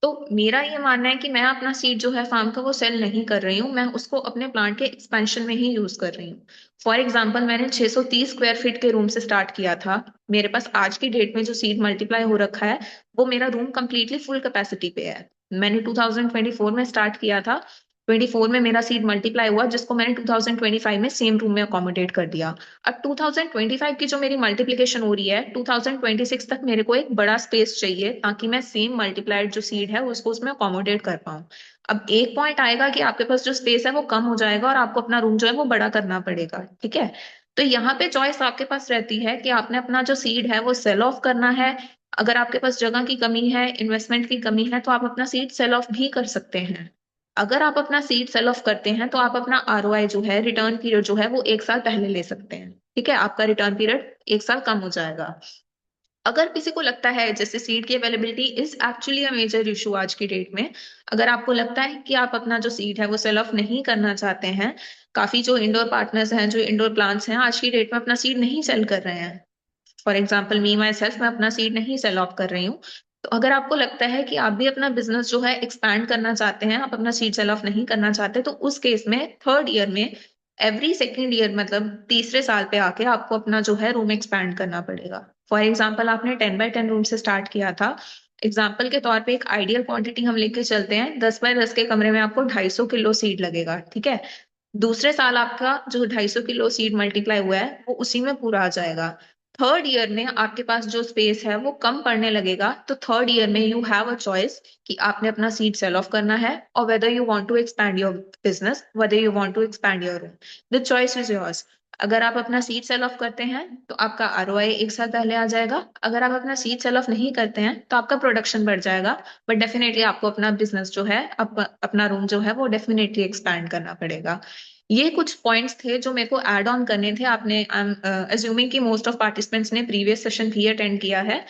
तो मेरा ये मानना है कि मैं अपना सीड जो है फार्म का वो सेल नहीं कर रही हूँ, मैं उसको अपने प्लांट के एक्सपेंशन में ही यूज कर रही हूँ। फॉर एग्जाम्पल मैंने 630 स्क्वायर फीट के रूम से स्टार्ट किया था। मेरे पास आज की डेट में जो सीड मल्टीप्लाई हो रखा है वो मेरा रूम कंप्लीटली फुल कैपेसिटी पे है। मैंने 2024 में स्टार्ट किया था, 24 में मेरा सीट मल्टीप्लाई हुआ जिसको मैंने 2025 में सेम रूम में अकोमोडेट कर दिया। अब 2025 की जो मेरी मल्टीप्लिकेशन हो रही है, 2026 तक मेरे को एक बड़ा स्पेस चाहिए ताकि मैं सेम मल्टीप्लाइड जो सीड है उसको उसमें अकोमोडेट कर पाऊँ। अब एक पॉइंट आएगा कि आपके पास जो स्पेस है वो कम हो जाएगा और आपको अपना रूम जो है वो बड़ा करना पड़ेगा, ठीक है। तो यहाँ पे चॉइस आपके पास रहती है कि आपने अपना जो सीड है वो सेल ऑफ करना है। अगर आपके पास जगह की कमी है, इन्वेस्टमेंट की कमी है, तो आप अपना सीड सेल ऑफ भी कर सकते हैं। अगर आप अपना सीड सेल ऑफ करते हैं तो आप अपना आरओआई जो है, रिटर्न पीरियड जो है वो एक साल पहले ले सकते हैं, ठीक है। आपका रिटर्न पीरियड एक साल कम हो जाएगा। अगर किसी को लगता है जैसे सीड की availability is actually a major issue आज की डेट में, अगर आपको लगता है कि आप अपना जो सीड है वो सेल ऑफ नहीं करना चाहते हैं, काफी जो इंडोर पार्टनर्स हैं, जो इंडोर प्लांट्स हैं, आज की डेट में अपना सीड नहीं सेल कर रहे हैं। For example me my self, मैं अपना सीड नहीं सेल ऑफ कर रही हूँ। तो अगर आपको लगता है कि आप भी अपना बिजनेस जो है एक्सपैंड करना चाहते हैं, आप अपना सीड सेल ऑफ नहीं करना चाहते, तो उस केस में थर्ड ईयर में, एवरी सेकेंड ईयर मतलब तीसरे साल पे आके आपको अपना जो है रूम एक्सपैंड करना पड़ेगा। फॉर एग्जाम्पल आपने 10 बाय 10 रूम से स्टार्ट किया था। एग्जाम्पल के तौर पे एक आइडियल क्वांटिटी हम लेके चलते हैं, 10 बाय 10 के कमरे में आपको 250 किलो सीड लगेगा, ठीक है। दूसरे साल आपका जो 250 किलो सीड मल्टीप्लाई हुआ है वो उसी में पूरा आ जाएगा। थर्ड ईयर में आपके पास जो स्पेस है वो कम पड़ने लगेगा, तो थर्ड ईयर में यू हैव अ चॉइस कि आपने अपना सीड सेल ऑफ करना है और whether you want to expand your business, whether you want to expand your room, the choice is yours. अगर आप अपना सीड सेल ऑफ करते हैं तो आपका आरओआई एक साल पहले आ जाएगा। अगर आप अपना सीड सेल ऑफ नहीं करते हैं तो आपका प्रोडक्शन बढ़ जाएगा, बट डेफिनेटली आपको अपना बिजनेस जो है, अपना रूम जो है वो डेफिनेटली एक्सपैंड करना पड़ेगा। ये कुछ पॉइंट्स थे जो मेरे को ऐड ऑन करने थे। आपने, आई एम अज्यूमिंग कि मोस्ट ऑफ पार्टिसिपेंट्स ने प्रीवियस सेशन भी अटेंड किया है,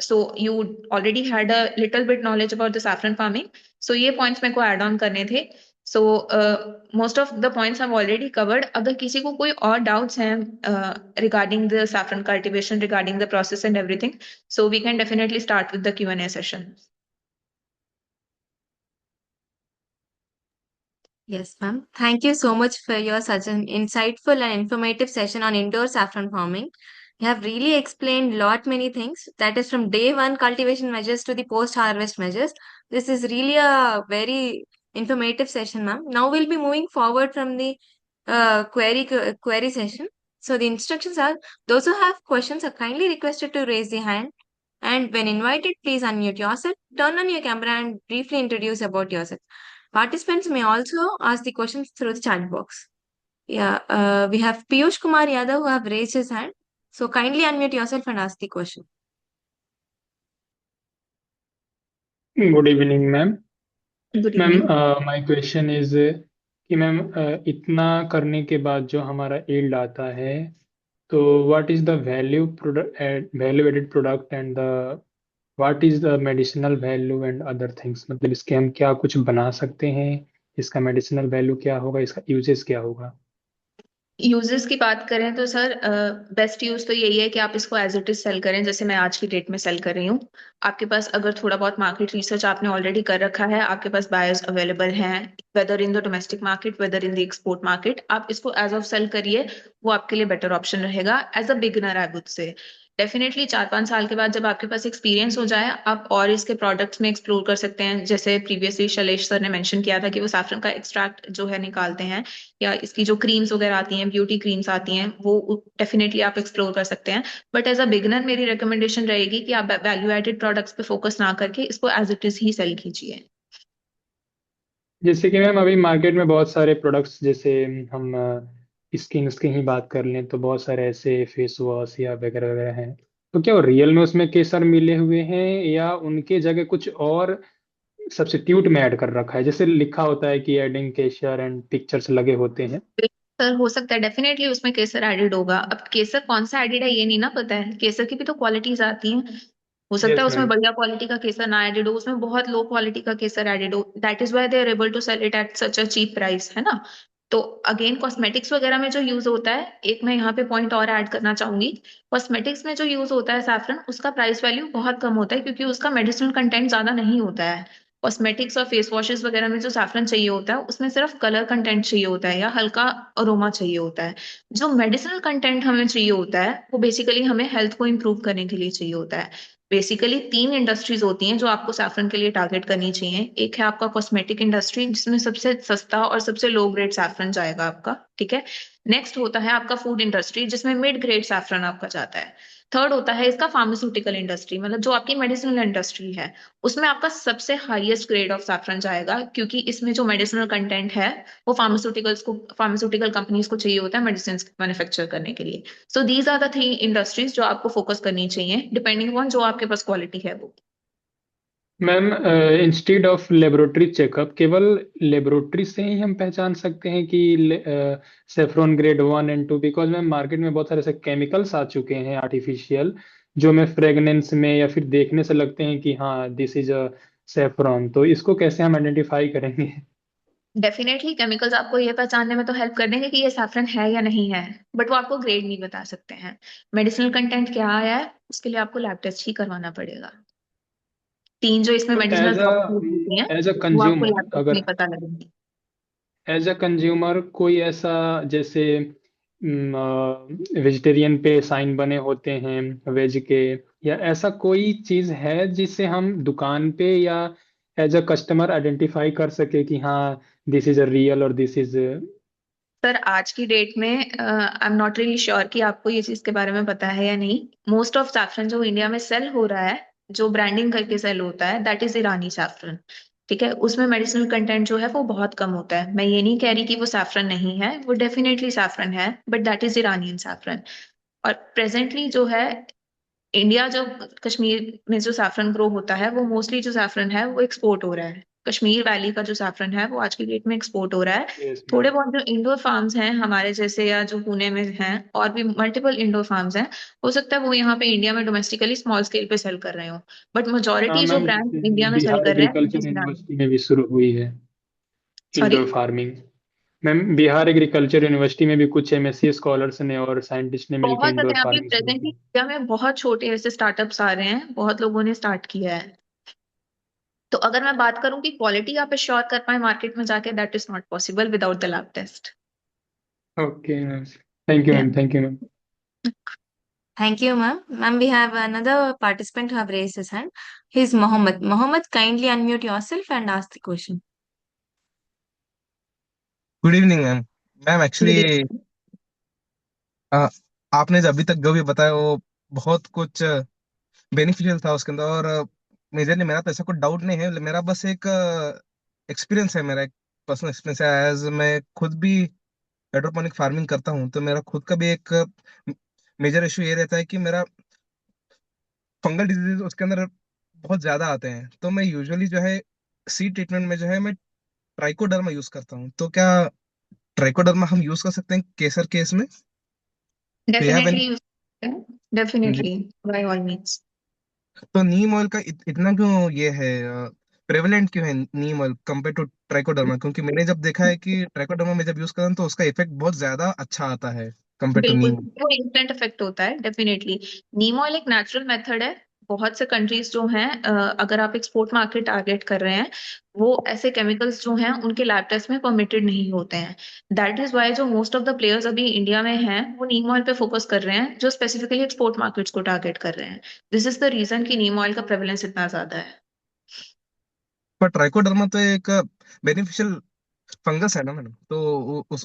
so you already had a little bit knowledge about the saffron farming. So ये पॉइंट्स मेरे को ऐड ऑन करने थे। So most of the points have already covered. अगर किसी को कोई और डाउट्स हैं regarding the saffron cultivation, regarding the process and everything, so we can definitely start with the Q&A session. Yes, ma'am. Thank you so much for your such an insightful and informative session on indoor saffron farming. You have really explained lot many things. That is from day one cultivation measures to the post-harvest measures. This is really a very informative session, ma'am. Now we'll be moving forward from the query session. So the instructions are: those who have questions are kindly requested to raise the hand. And when invited, please unmute yourself, turn on your camera, and briefly introduce about yourself. Participants may also ask the questions through the chat box. Yeah, we have Piyush Kumar Yadav who have raised his hand. So kindly unmute yourself and ask the question. Good evening ma'am. Good ma'am evening. My question is कि ma'am इतना करने के बाद जो हमारा yield आता है, तो what is the value product, value added product and the what is the medicinal value and other things, मतलब इसके हम क्या कुछ बना सकते हैं, इसका मेडिसिनल वैल्यू क्या होगा, इसका यूजेस क्या होगा? यूजेस की बात करें तो सर बेस्ट यूज तो यही है कि आप इसको एज इट इज सेल करें, जैसे मैं आज की डेट में सेल कर रही हूँ। आपके पास अगर थोड़ा बहुत मार्केट रिसर्च आपने ऑलरेडी कर रखा है, आपके पास बायर्स अवेलेबल हैं, whether in the domestic market, whether in the export market, आप इसको एज ऑफ सेल करिए। वो आपके लिए बेटर ऑप्शन रहेगा as a beginner, I would say. Definitely 4-5 साल के बाद जब आपके पास एक्सपीरियंस हो जाए, आप और इसके प्रोडक्ट्स में एक्सप्लोर कर सकते हैं। जैसे प्रीवियसली शैलेश सर ने मेंशन किया था कि वो सैफरन का एक्सट्रैक्ट जो है निकालते हैं, या इसकी जो क्रीम्स वगैरह आती हैं, ब्यूटी क्रीम्स आती हैं, वो डेफिनेटली आप एक्सप्लोर कर सकते हैं। बट एज अ बिगनर मेरी रिकमेंडेशन रहेगी कि आप वैल्यू एडेड प्रोडक्ट्स पे फोकस ना करके इसको एज इट इज ही सेल कीजिए। जैसे कि मैम अभी मार्केट में बहुत सारे प्रोडक्ट्स, जैसे हम स्किन की ही बात कर लें तो बहुत सारे ऐसे फेस वॉश या वगैरह वगैरह हैं, तो क्या वो रियल में उसमें केसर मिले हुए हैं या उनके जगह कुछ और सब्स्टिट्यूट में ऐड कर रखा है, जैसे लिखा होता है कि एडिंग केसर एंड पिक्चर्स लगे होते हैं? सर हो सकता है डेफिनेटली उसमें केसर एडेड होगा। अब केसर कौन सा एडेड है ये नहीं ना पता है, केसर की भी तो क्वालिटीज आती हैं। हो सकता यस है उसमें मैम। बढ़िया क्वालिटी का केसर ना एडेड हो, उसमें बहुत लो क्वालिटी का केसर एडेड हो। That is why they are able to sell it at such a cheap price, है ना। तो अगेन कॉस्मेटिक्स वगैरह में जो यूज होता है, एक मैं यहाँ पे पॉइंट और ऐड करना चाहूंगी। कॉस्मेटिक्स में जो यूज होता है सैफरन, उसका प्राइस वैल्यू बहुत कम होता है क्योंकि उसका मेडिसिनल कंटेंट ज्यादा नहीं होता है। कॉस्मेटिक्स और फेस वॉशेस वगैरह में जो सैफरन चाहिए होता है, उसमें सिर्फ कलर कंटेंट चाहिए होता है या हल्का अरोमा चाहिए होता है। जो मेडिसिनल कंटेंट हमें चाहिए होता है, वो बेसिकली हमें हेल्थ को इम्प्रूव करने के लिए चाहिए होता है। बेसिकली 3 इंडस्ट्रीज होती हैं जो आपको सैफरन के लिए टारगेट करनी चाहिए। एक है आपका कॉस्मेटिक इंडस्ट्री, जिसमें सबसे सस्ता और सबसे लो ग्रेड सैफरन जाएगा आपका, ठीक है। नेक्स्ट होता है आपका फूड इंडस्ट्री, जिसमें मिड ग्रेड सैफरन आपका जाता है। थर्ड होता है इसका फार्मास्यूटिकल इंडस्ट्री, मतलब जो आपकी मेडिसिनल इंडस्ट्री है, उसमें आपका सबसे हाईएस्ट ग्रेड ऑफ सैफरन जाएगा, क्योंकि इसमें जो मेडिसिनल कंटेंट है वो फार्मास्यूटिकल कंपनीज को चाहिए होता है मेडिसिन मैन्युफैक्चर करने के लिए। So these are the 3 industries जो आपको फोकस करनी चाहिए, डिपेंडिंग ऑन जो आपके पास क्वालिटी है वो। Ma'am, instead of laboratory checkup, केवल लेबोरेटरी से ही हम पहचान सकते हैं कि saffron grade 1 and 2? Because ma'am market में बहुत सारे ऐसे केमिकल्स आ चुके हैं आर्टिफिशियल, जो हमें फ्रेगनेंस में या फिर देखने से लगते हैं कि हाँ दिस इज अ सेफ्रॉन। तो इसको कैसे हम आइडेंटिफाई करेंगे? डेफिनेटली केमिकल्स आपको ये पहचानने में तो हेल्प कर देंगे कि ये सैफरन है या नहीं है, बट वो आपको ग्रेड नहीं बता सकते हैं। मेडिसिनल कंटेंट क्या आया है, उसके लिए आपको लैब टेस्ट ही करवाना पड़ेगा। 3 जो इसमें तो मेडिसिनल प्रॉपर्टीज होती हैं, एज अ वो आपको कंज्यूमर, लैब टेस्ट में अगर पता लगेंगी। एज अ कंज्यूमर कोई ऐसा, जैसे वेजिटेरियन पे साइन बने होते हैं वेज के, या ऐसा कोई चीज है जिससे हम दुकान पे या एज अ कस्टमर आइडेंटिफाई कर सके कि हाँ दिस इज अ रियल और दिस इज? सर आज की डेट में I am not really sure कि आपको ये चीज के बारे में पता है या नहीं। मोस्ट ऑफ सैफरन जो इंडिया में सेल हो रहा है, जो ब्रांडिंग करके सेल होता है, दैट इज ईरानी सैफरन। ठीक है, उसमें मेडिसिनल कंटेंट जो है वो बहुत कम होता है। मैं ये नहीं कह रही कि वो सैफरन नहीं है, वो डेफिनेटली सैफरन है, but that is Iranian saffron. और प्रेजेंटली जो है इंडिया, जो कश्मीर में जो सैफरन ग्रो होता है, वो मोस्टली जो सैफरन है वो एक्सपोर्ट हो रहा है। कश्मीर वैली का जो सैफरन है वो आज की डेट में एक्सपोर्ट हो रहा है। यस थोड़े मैम। बहुत जो इंडोर फार्म्स हैं हमारे जैसे, या जो पुणे में हैं, और भी मल्टीपल इंडोर फार्म्स हैं, हो सकता है वो यहाँ पे इंडिया में डोमेस्टिकली स्मॉल स्केल पे सेल कर रहे हो, बट हाँ मेजोरिटी जो मैम, ब्रांड इंडिया में सेल बिहार कर रहे हैं, एग्रीकल्चर यूनिवर्सिटी में भी शुरू हुई है sorry. Indoor farming. Ma'am, Bihar agriculture university में भी कुछ एमएससी स्कॉलर्स ने और साइंटिस्ट ने मिलकर बहुत इंडोर ज्यादा अभी फार्मिंग शुरू प्रेजेंटली की। इंडिया में बहुत छोटे ऐसे स्टार्टअप्स आ रहे हैं, बहुत लोगों ने स्टार्ट किया है। तो अगर मैं बात करूं कि क्वालिटी आप श्योर कर पाए मार्केट में जाके, that is not possible without the lab test. Okay ma'am, thank you yeah ma'am, thank you ma'am. Thank you, ma'am. Ma'am, we have another participant who have raised his hand. He's Mohammed. Mohammed, kindly unmute yourself and ask the question. Good evening ma'am. Ma'am actually आपने जो अभी तक जो भी बताया वो बहुत कुछ बेनिफिशियल था उसके अंदर, और मेजरली मेरा तो ऐसा कोई डाउट नहीं है। मेरा बस एक एक्सपीरियंस है, मेरा एक पर्सनल एक्सपीरियंस है। एज मैं खुद भी हाइड्रोपोनिक फार्मिंग करता हूँ, तो मेरा खुद का भी एक मेजर इशू ये रहता है कि मेरा फंगल डिजीज उसके अंदर बहुत ज्यादा आते हैं। तो मैं यूजुअली जो है सीड ट्रीटमेंट में जो है मैं ट्राइकोडर्मा यूज करता हूँ। तो क्या ट्राइकोडर्मा हम यूज कर सकते हैं केसर केस में? Do you have any? Definitely, definitely, by all means. तो नीम ऑयल का इतना क्यों ये है, प्रेवलेंट क्यों है नीम ऑयल कंपेयर टू ट्राइकोडर्मा? क्योंकि मैंने जब देखा है कि ट्राइकोडर्मा में जब यूज करता हूं तो उसका इफेक्ट बहुत ज्यादा अच्छा आता है कंपेयर टू बिल्कुल, नीम। वो इंस्टेंट इफेक्ट होता है डेफिनेटली। नीम ऑयल एक नेचुरल मेथड है। बहुत से कंट्रीज जो हैं, अगर आप एक्सपोर्ट मार्केट टारगेट कर रहे हैं, वो ऐसे केमिकल्स जो हैं उनके लैब टेस्ट में परमिटेड नहीं होते हैं। दैट इज वाई जो मोस्ट ऑफ द प्लेयर्स अभी इंडिया में हैं, वो नीम ऑयल पे फोकस कर रहे हैं, जो स्पेसिफिकली एक्सपोर्ट मार्केट्स को टारगेट कर रहे हैं। दिस इज द रीजन कि नीम ऑयल का प्रेवलेंस इतना ज्यादा है। पर ट्राइकोडर्मा तो एक बेनिफिशियल फंगस है ना मैडम, तो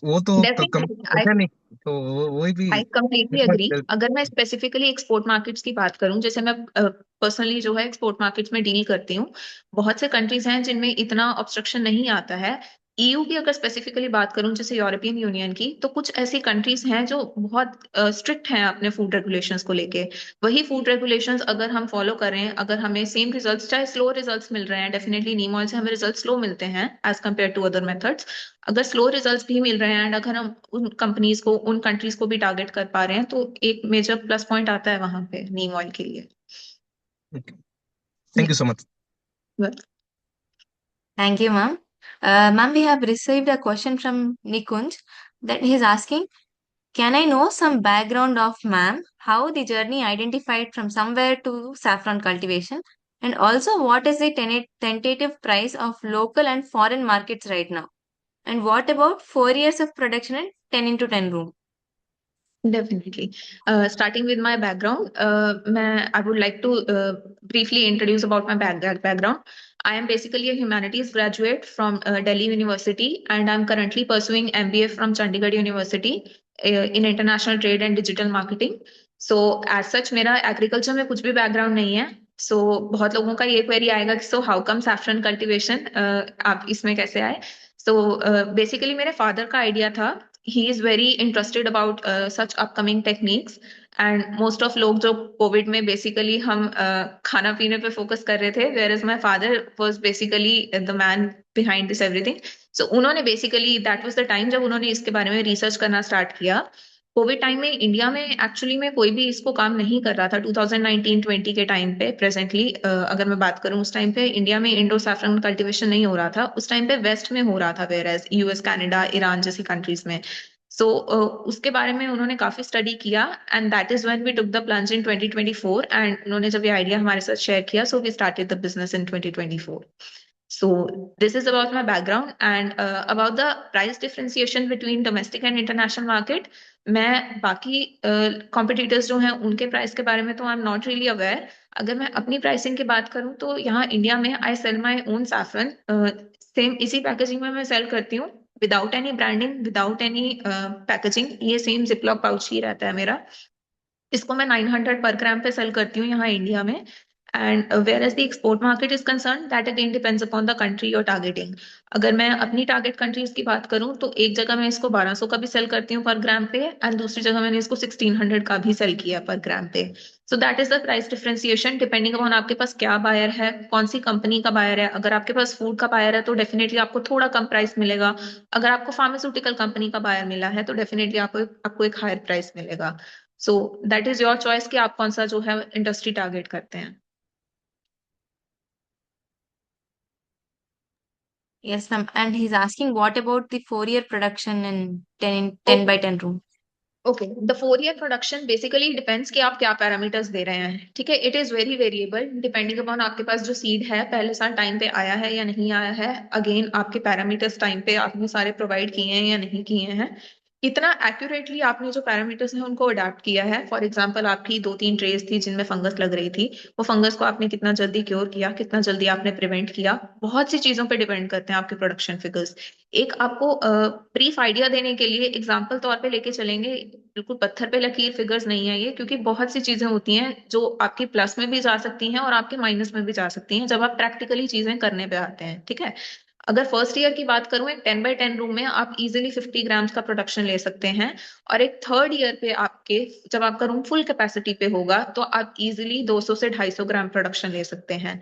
वो तो कम डेफिनेटली, है नहीं, तो वही भी आई कम्प्लीटली अग्री। अगर मैं स्पेसिफिकली एक्सपोर्ट मार्केट्स की बात करूं, जैसे मैं पर्सनली जो है एक्सपोर्ट मार्केट्स में डील करती हूँ, बहुत से कंट्रीज हैं जिनमें इतना ऑब्स्ट्रक्शन नहीं आता है। ईयू की अगर स्पेसिफिकली बात करूं, जैसे यूरोपियन यूनियन की, तो कुछ ऐसी कंट्रीज हैं जो बहुत स्ट्रिक्ट हैं अपने फूड रेगुलेशंस को लेके। वही फूड रेगुलेशंस अगर हम फॉलो करें, अगर हमें सेम रिजल्ट्स, चाहे स्लो रिजल्ट्स मिल रहे हैं, डेफिनेटली नीम ऑयल से हमें रिजल्ट स्लो मिलते हैं as compare to other methods. अगर स्लो रिजल्ट्स भी मिल रहे हैं एंड अगर हम उन कंपनीज को, उन कंट्रीज को भी टारगेट कर पा रहे हैं, तो एक मेजर प्लस पॉइंट आता है वहां पे नीम ऑयल के लिए। Thank you so much. Yeah. Thank you, ma'am. Ma'am, we have received a question from Nikunj that he is asking, can I know some background of ma'am, how the journey identified from somewhere to saffron cultivation, and also what is the tentative price of local and foreign markets right now? And what about 4 years of production and 10 into 10 room? Definitely. Starting with my background, I would like to briefly introduce about my background. I am basically a humanities graduate from Delhi University, and I'm currently pursuing MBA from Chandigarh University in International Trade and Digital Marketing. So as such, मेरा agriculture में कुछ भी background नहीं है. So बहुत लोगों का ये query आएगा कि so how come saffron cultivation आप इसमें कैसे आए? So basically मेरे father का idea था. He is very interested about such upcoming techniques and most of लोग जो कोविड में बेसिकली हम खाना पीने पे फोकस कर रहे थे, whereas my father was basically the man behind this everything. So उन्होंने basically that was the time जब उन्होंने इसके बारे में रिसर्च करना स्टार्ट किया. कोविड टाइम में इंडिया में एक्चुअली में कोई भी इसको काम नहीं कर रहा था 2019-20 के टाइम पे. प्रेजेंटली अगर मैं बात करूं उस टाइम पे इंडिया में इंडो सैफरन कल्टीवेशन नहीं हो रहा था. उस टाइम पे वेस्ट में हो रहा था, where as US, Canada, Iran जैसी कंट्रीज में. सो उसके बारे में उन्होंने काफी स्टडी किया and that is when we took the plunge in 2024 and उन्होंने जब ये आइडिया हमारे साथ शेयर किया, so we started the business in 2024. So this is about my background and about the price differentiation between domestic and international market. मैं बाकी competitors जो हैं उनके प्राइस के बारे में तो I am not really aware. अगर मैं अपनी प्राइसिंग की बात करूं तो यहाँ इंडिया में I sell my own saffron. Same इसी पैकेजिंग में मैं सेल करती हूँ, without any branding, without any packaging. ये सेम जिपलॉक पाउच ही रहता है मेरा. इसको मैं 900 पर ग्राम पे सेल करती हूँ यहाँ इंडिया में. And whereas the export market is concerned, that again depends upon the country you're targeting. अगर मैं अपनी टारगेट कंट्रीज की बात करूं तो एक जगह मैं इसको 1200 का भी सेल करती हूँ पर ग्राम पे एंड दूसरी जगह मैंने इसको 1600 का भी सेल किया पर ग्राम पे. So that is the price differentiation depending upon आपके पास क्या बायर है, कौन सी कंपनी का बायर है. अगर आपके पास फूड का बायर है तो डेफिनेटली आपको थोड़ा कम प्राइस मिलेगा. अगर आपको फार्मास्यूटिकल कंपनी का बायर मिला है तो डेफिनेटली आपको एक हायर प्राइस मिलेगा. So that is your choice कि आप कौन सा जो है इंडस्ट्री टारगेट करते हैं. Yes, ma'am. And he's asking, what about the 4 year production and 10 by 10 room? Okay, the 4 year production basically depends कि आप क्या पैरामीटर्स दे रहे हैं. ठीक है, it is very variable depending upon आपके पास जो सीड है पहले साल टाइम पे आया है या नहीं आया है. अगेन आपके पैरामीटर्स टाइम पे आपने सारे प्रोवाइड किए हैं या नहीं किए हैं. कितना एक्यूरेटली आपने जो पैरामीटर्स हैं उनको अडेप्ट किया है. फॉर एग्जांपल आपकी 2-3 ट्रेज थी जिनमें फंगस लग रही थी, वो फंगस को आपने कितना जल्दी क्योर किया, कितना जल्दी आपने प्रिवेंट किया. बहुत सी चीजों पे डिपेंड करते हैं आपके प्रोडक्शन फिगर्स. एक आपको ब्रीफ आइडिया देने के लिए एग्जाम्पल तौर पे लेके चलेंगे. बिल्कुल पत्थर पे लकीर फिगर्स नहीं है ये, क्योंकि बहुत सी चीजें होती हैं जो आपकी प्लस में भी जा सकती हैं और आपके माइनस में भी जा सकती हैं जब आप प्रैक्टिकली चीजें करने पे आते हैं. ठीक है, अगर फर्स्ट ईयर की बात करूं, एक 10 by 10 रूम में आप इजीली 50 ग्राम्स का प्रोडक्शन ले सकते हैं. और एक थर्ड ईयर पे आपके जब आपका रूम फुल कैपेसिटी पे होगा तो आप इजीली 200 से 250 ग्राम प्रोडक्शन ले सकते हैं.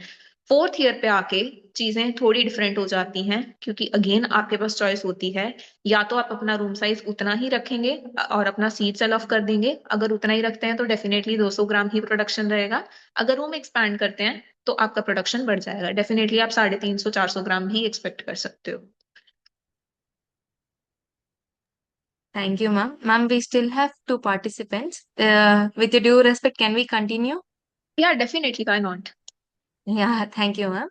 फोर्थ ईयर पे आके चीजें थोड़ी डिफरेंट हो जाती हैं, क्योंकि अगेन आपके पास चॉइस होती है. या तो आप अपना रूम साइज उतना ही रखेंगे और अपना सीड सेल ऑफ कर देंगे. अगर उतना ही रखते हैं तो डेफिनेटली 200 ग्राम ही प्रोडक्शन रहेगा. अगर रूम एक्सपैंड करते हैं तो आपका प्रोडक्शन बढ़ जाएगा. डेफिनेटली आप 350-400 ग्राम ही एक्सपेक्ट कर सकते हो. Thank you, ma'am. Ma'am, we still have two participants. With your due respect, can we continue? Yeah, definitely, why not? Yeah, thank you, ma'am.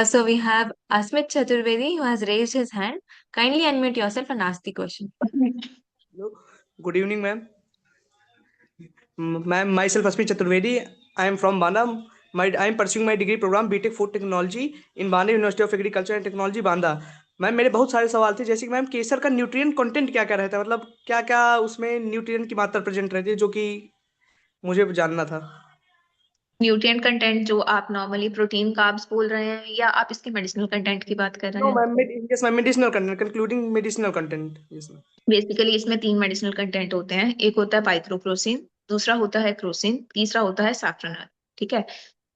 So we have Asmit Chaturvedi who has raised his hand. Kindly unmute yourself and ask the question. Hello. Good evening, ma'am. Ma'am, myself Asmit Chaturvedi. I am from Banda. I am pursuing my degree program BTech Food Technology in Banda University of Agriculture and Technology, Banda. Ma'am मेरे बहुत सारे सवाल थे, जैसे कि ma'am केसर का nutrient content क्या क्या रहता है, मतलब क्या क्या उसमें न्यूट्रिएंट की मात्रा प्रेजेंट रहती है, जो कि मुझे जानना था. न्यूट्रिएंट कंटेंट जो आप नॉर्मली प्रोटीन कार्ब्स बोल रहे हैं या आप इसके मेडिसिनल कंटेंट की बात कर रहे नो हैं? Ma'am, yes ma'am, medicinal content, concluding medicinal content. Yes ma'am. Basically इसमें 3 मेडिसिनल कंटेंट होते हैं. एक होता है पाइक्रोप्रोसिन, दूसरा होता है क्रोसिन, तीसरा होता है सैफ्रनल. ठीक है,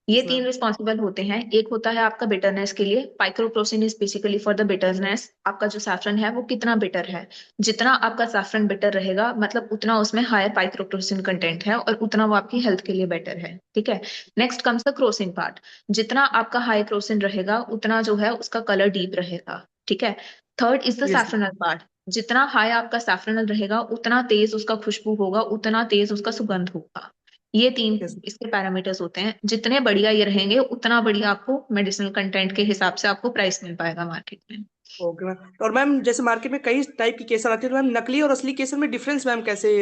ये यस 3 मैम. रिस्पॉन्सिबल होते हैं. एक होता है आपका बिटरनेस के लिए. Picrocrocin is basically for the bitterness. आपका जो सैफरन है वो कितना बिटर है. जितना आपका सैफरन बिटर रहेगा मतलब उतना उसमें हायर पाइक्रोप्रोसिन कंटेंट है और उतना वो आपकी हेल्थ के लिए बेटर है. ठीक है, next comes the Crocin part. जितना आपका हाई क्रोसिन रहेगा उतना जो है उसका कलर डीप रहेगा. ठीक है। Third is the Yes, ma'am. Safranal part. जितना हाई आपका सैफरनल रहेगा उतना तेज उसका खुशबू होगा, उतना तेज उसका सुगंध होगा। ये तीन Yes. इसके पैरामीटर्स होते हैं। जितने बढ़िया ये रहेंगे उतना बढ़िया आपको मेडिसिनल कंटेंट के हिसाब से आपको प्राइस मिल पाएगा मार्केट में। Okay ma'am. और मैम जैसे मार्केट में कई टाइप की केसर आती है, तो मैम नकली और असली केसर में डिफरेंस मैम कैसे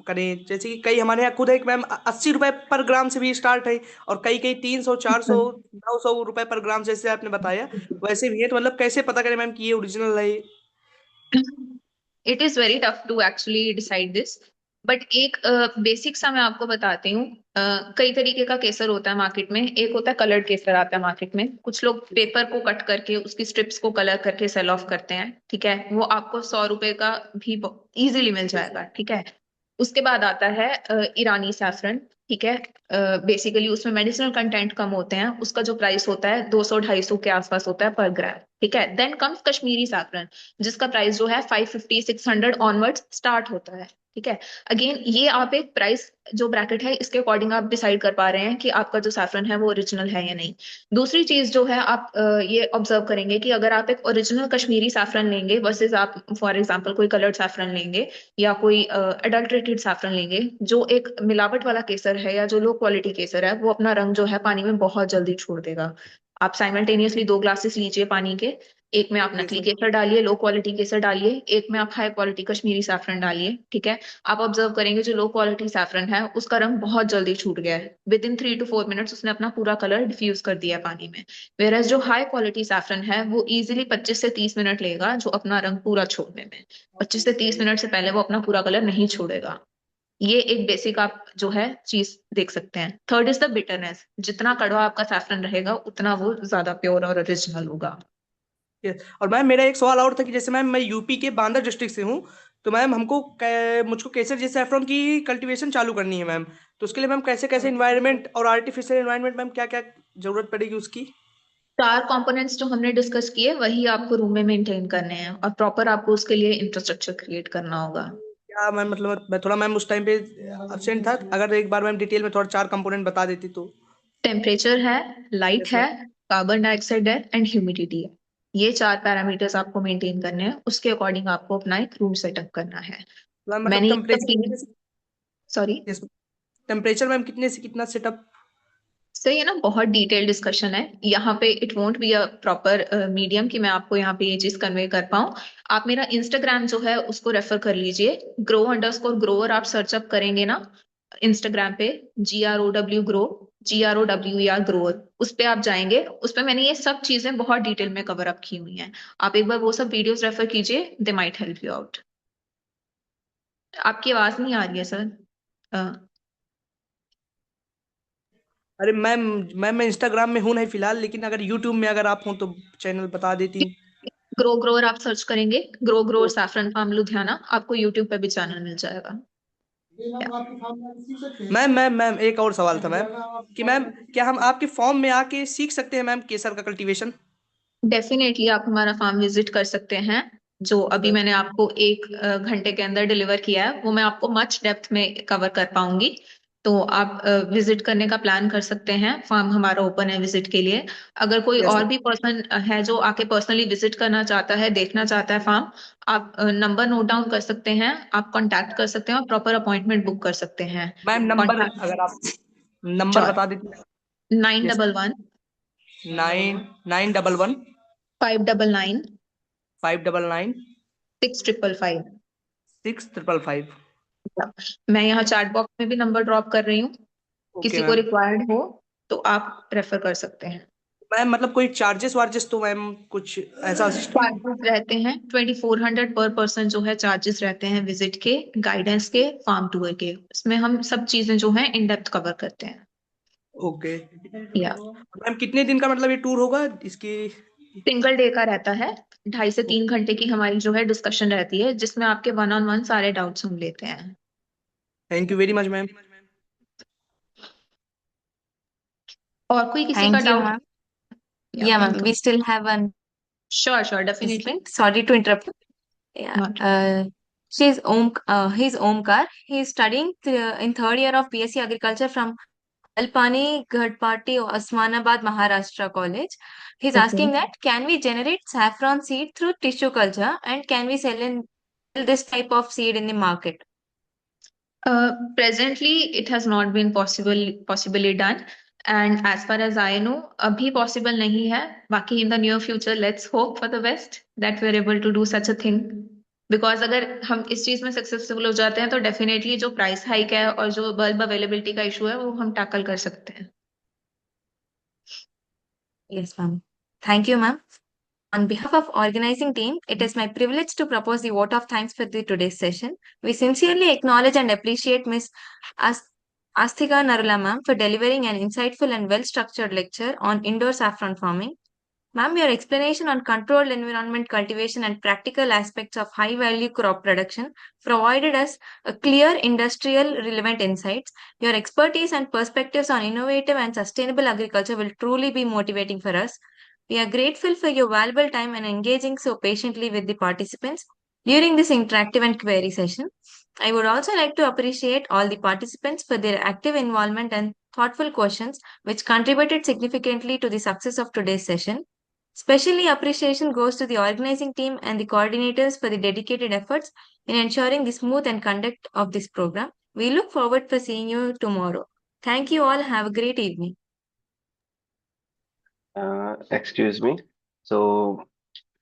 करें? जैसे कि कई हमारे यहाँ खुद एक मैम 80 रुपए पर ग्राम से भी स्टार्ट है, और कई कई 300, 400, 900 रुपए पर ग्राम, जैसे आपने बताया वैसे भी है। तो मतलब कैसे पता करें मैम कि ये ओरिजिनल है? It is very tough to actually decide this, but एक बेसिक सा मैं आपको बताती हूँ। कई तरीके का केसर होता है मार्केट में। एक होता है कलर्ड केसर आता है मार्केट में। कुछ लोग पेपर को कट करके उसकी स्ट्रिप्स को कलर करके सेल ऑफ करते हैं, ठीक है। वो आपको 100 रुपए का भी इजीली मिल जाएगा, ठीक है। उसके बाद आता है ईरानी सैफरन, ठीक है। बेसिकली उसमें मेडिसिनल कंटेंट कम होते हैं। उसका जो प्राइस होता है 200-250 के आसपास होता है पर ग्राम, ठीक है। देन कम्स कश्मीरी सैफरन, जिसका प्राइस जो है 550-600 ऑनवर्ड्स स्टार्ट होता है, ठीक है। अगेन ये आप एक प्राइस जो ब्रैकेट है इसके अकॉर्डिंग आप डिसाइड कर पा रहे हैं कि आपका जो सैफरन है वो ओरिजिनल है या नहीं। दूसरी चीज जो है आप ये ऑब्जर्व करेंगे कि अगर आप एक ओरिजिनल कश्मीरी सैफरन लेंगे वर्सेस आप फॉर एग्जांपल कोई कलर्ड सैफरन लेंगे या कोई अडल्ट्रेटेड सैफरन लेंगे, जो एक मिलावट वाला केसर है या जो लो क्वालिटी केसर है, वो अपना रंग जो है पानी में बहुत जल्दी छोड़ देगा। आप साइमल्टेनियसली 2 ग्लासेस लीजिए पानी के, एक में आप Yes, नकली ma'am. केसर डालिए, लो क्वालिटी केसर डालिए, एक में आप हाई क्वालिटी कश्मीरी सैफरन डालिए, ठीक है। आप ऑब्जर्व करेंगे जो लो क्वालिटी सैफरन है उसका रंग बहुत जल्दी छूट गया है। विद इन 3 to 4 मिनट्स उसने अपना पूरा कलर डिफ्यूज कर दिया है पानी में। वेरएस जो हाई क्वालिटी सैफरन है वो इजीली 25 से 30 मिनट लेगा जो अपना रंग पूरा छोड़ने में। 25 से 30 मिनट से पहले वो अपना पूरा कलर नहीं छोड़ेगा। ये एक बेसिक आप जो है चीज देख सकते हैं। Third is the bitterness. जितना कड़वा आपका सैफरन रहेगा उतना वो ज्यादा प्योर और ओरिजिनल होगा। Yes. और मैम मेरा एक सवाल और था कि जैसे मैम मैं यूपी के बांदा डिस्ट्रिक्ट से हूँ, तो मैम मुझको केसर जैसे सैफरन की कल्टीवेशन चालू करनी है मैम। तो उसके लिए मैम कैसे कैसे इन्वायरमेंट और आर्टिफिशियल इन्वायरमेंट मैम क्या क्या जरूरत पड़ेगी उसकी? 4 कंपोनेंट्स जो हमने डिस्कस किए वही आपको रूम में मेंटेन करने हैं और प्रॉपर आपको उसके लिए इंफ्रास्ट्रक्चर क्रिएट करना होगा। क्या मैम, मतलब मैं थोड़ा मैम उस टाइम पे absent था, अगर एक बार मैम डिटेल में थोड़ा 4 कंपोनेंट बता देती तो। टेम्परेचर है, लाइट यस है, मैम। कार्बन डाइऑक्साइड है एंड ह्यूमिडिटी है। ये 4 पैरामीटर्स आपको मेंटेन करने हैं। उसके अकॉर्डिंग आपको अपना एक रूम सेटअप करना है। मैम मतलब मैंने ये सब टेम्परेचर चीजें, कितने से? सॉरी यस, टेम्परेचर मैम कितने से कितना सेटअप? सही है ना, बहुत डिटेल डिस्कशन है यहाँ पे। It won't be a proper medium कि मैं आपको यहाँ पे ये चीज कन्वे कर पाऊँ। आप मेरा इंस्टाग्राम जो है उसको रेफर कर लीजिए, grow_grower आप सर्च अप करेंगे ना इंस्टाग्राम पे, GROW ग्रो, GROWER ग्रोअर, उस पे आप जाएंगे। उस पे मैंने ये सब चीजें बहुत डिटेल में कवर अप की हुई हैं। आप एक बार वो सब वीडियोस रेफर कीजिए, they might help you out. आपकी आवाज नहीं आ रही है सर। अरे मैम, मैं इंस्टाग्राम में हूँ नहीं फिलहाल, लेकिन अगर यूट्यूब में अगर आप हो तो चैनल बता देती। ग्रो ग्रोअर आप सर्च करेंगे, grow grower saffron farm Ludhiana, आपको यूट्यूब पे भी चैनल मिल जाएगा। मैम एक और सवाल था मैम, कि मैम क्या हम आपके फॉर्म में आके सीख सकते हैं मैम केसर का कल्टीवेशन? डेफिनेटली आप हमारा फार्म विजिट कर सकते हैं। जो अभी मैंने आपको 1 घंटे के अंदर डिलीवर किया है वो मैं आपको मच डेप्थ में कवर कर पाऊंगी। तो आप विजिट करने का प्लान कर सकते हैं। फार्म हमारा ओपन है विजिट के लिए। अगर कोई यस और मैम। भी पर्सन है जो आके पर्सनली विजिट करना चाहता है, देखना चाहता है फार्म, आप नंबर नोट डाउन कर सकते हैं, आप कांटेक्ट कर सकते हैं और प्रॉपर अपॉइंटमेंट बुक कर सकते हैं। मैम नंबर कॉन्टैक्ट अगर आप नंबर श्योर, बता देती। यस। 911 991 599 599 6555। 6555। मैं यहाँ चैट बॉक्स में भी नंबर ड्रॉप कर रही हूँ। ओके किसी को मैम। रिक्वायर्ड हो तो आप रेफर कर सकते हैं। मैम मतलब कोई चार्जेस वार्जेस तो मैम कुछ ऐसा सिस्टम? चार्जेस रहते हैं 2400 पर पर्सन जो है, चार्जेस रहते हैं विजिट के, गाइडेंस के, फार्म टूर के। इसमें हम सब चीजें जो है इन डेप्थ कवर करते हैं। ओके या मैम, कितने दिन का मतलब ये टूर होगा इसकी? सिंगल डे का रहता है। 2.5 से 3 घंटे की हमारी जो है डिस्कशन रहती है जिसमें आपके 1-on-1 सारे डाउट्स हम लेते हैं। Thank you very much ma'am. और कोई किसी का Thank you, डाउट? ma'am. या Yeah, ma'am. Welcome. We still have one sure sure definitely. participant. Sorry to interrupt. Yeah. Not He's Omkar. He is studying in third year of BSc Agriculture from Alpani Ghadpati, Osmanabad, Maharashtra College. He's Okay. asking that can we generate saffron seed through tissue culture and can we sell this type of seed in the market? Presently, it has not been possibly done. And as far as I know, abhi possible nahi hai. Baki in the near future, let's hope for the best that we're able to do such a thing. Because अगर हम इस चीज में successful हो जाते हैं तो definitely जो प्राइस हाइक है और जो बल्ब अवेलेबिलिटी का इशू है वो हम टैकल कर सकते हैं. Yes, ma'am. Thank you, ma'am. On behalf of organizing team, it is my privilege to propose the vote of thanks for the today's session. We sincerely acknowledge and appreciate Ms. Asthika Narula ma'am for delivering an insightful and well-structured lecture on indoor saffron farming. Ma'am, your explanation on controlled environment cultivation and practical aspects of high-value crop production provided us a clear industrial relevant insights. Your expertise and perspectives on innovative and sustainable agriculture will truly be motivating for us. We are grateful for your valuable time and engaging so patiently with the participants during this interactive and query session. I would also like to appreciate all the participants for their active involvement and thoughtful questions, which contributed significantly to the success of today's session. Specially, appreciation goes to the organizing team and the coordinators for the dedicated efforts in ensuring the smooth and conduct of this program. We look forward for seeing you tomorrow. Thank you all. Have a great evening. Excuse me. So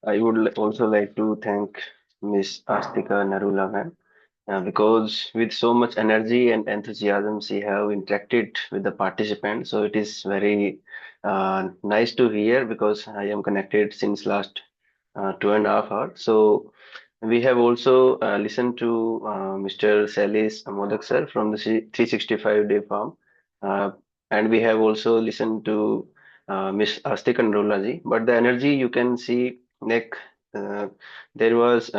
I would also like to thank Miss Astika Narula ma'am because with so much energy and enthusiasm she have interacted with the participants. So it is very nice to hear because I am connected since last 2.5 hours. So we have also listened to Mr. Salis Modak sir from the 365 Day Farm, and we have also listened to Miss Astika Narula ji. But the energy you can see, like uh, there was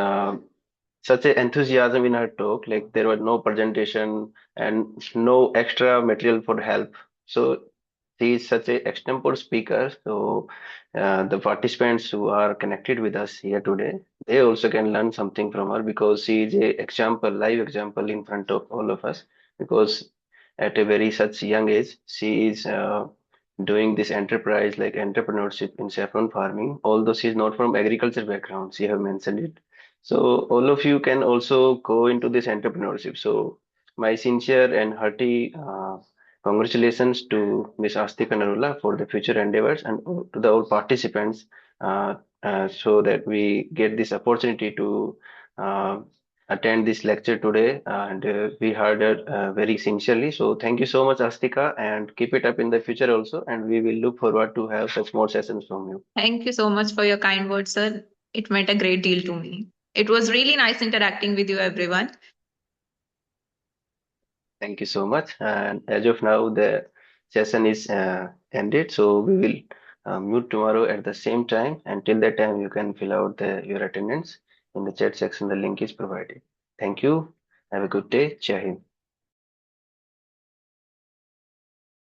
such a enthusiasm in her talk, like there was no presentation and no extra material for help. So she is such a extempore speaker. So the participants who are connected with us here today, they also can learn something from her because she is a example, live example in front of all of us. Because at a very such young age, she is doing this enterprise like entrepreneurship in saffron farming. Although she is not from agriculture background, she have mentioned it. So all of you can also go into this entrepreneurship. So my sincere and hearty congratulations to Ms. Astika Narula for the future endeavors and to the all participants so that we get this opportunity to uh, attend this lecture today and we heard it very sincerely. So thank you so much, Astika, and keep it up in the future also. And we will look forward to have such more sessions from you. Thank you so much for your kind words, sir. It meant a great deal to me. It was really nice interacting with you, everyone. Thank you so much. And as of now, the session is ended. So we will meet tomorrow at the same time. Until that time, you can fill out your attendance in the chat section. The link is provided. Thank you. Have a good day. Jai Hind.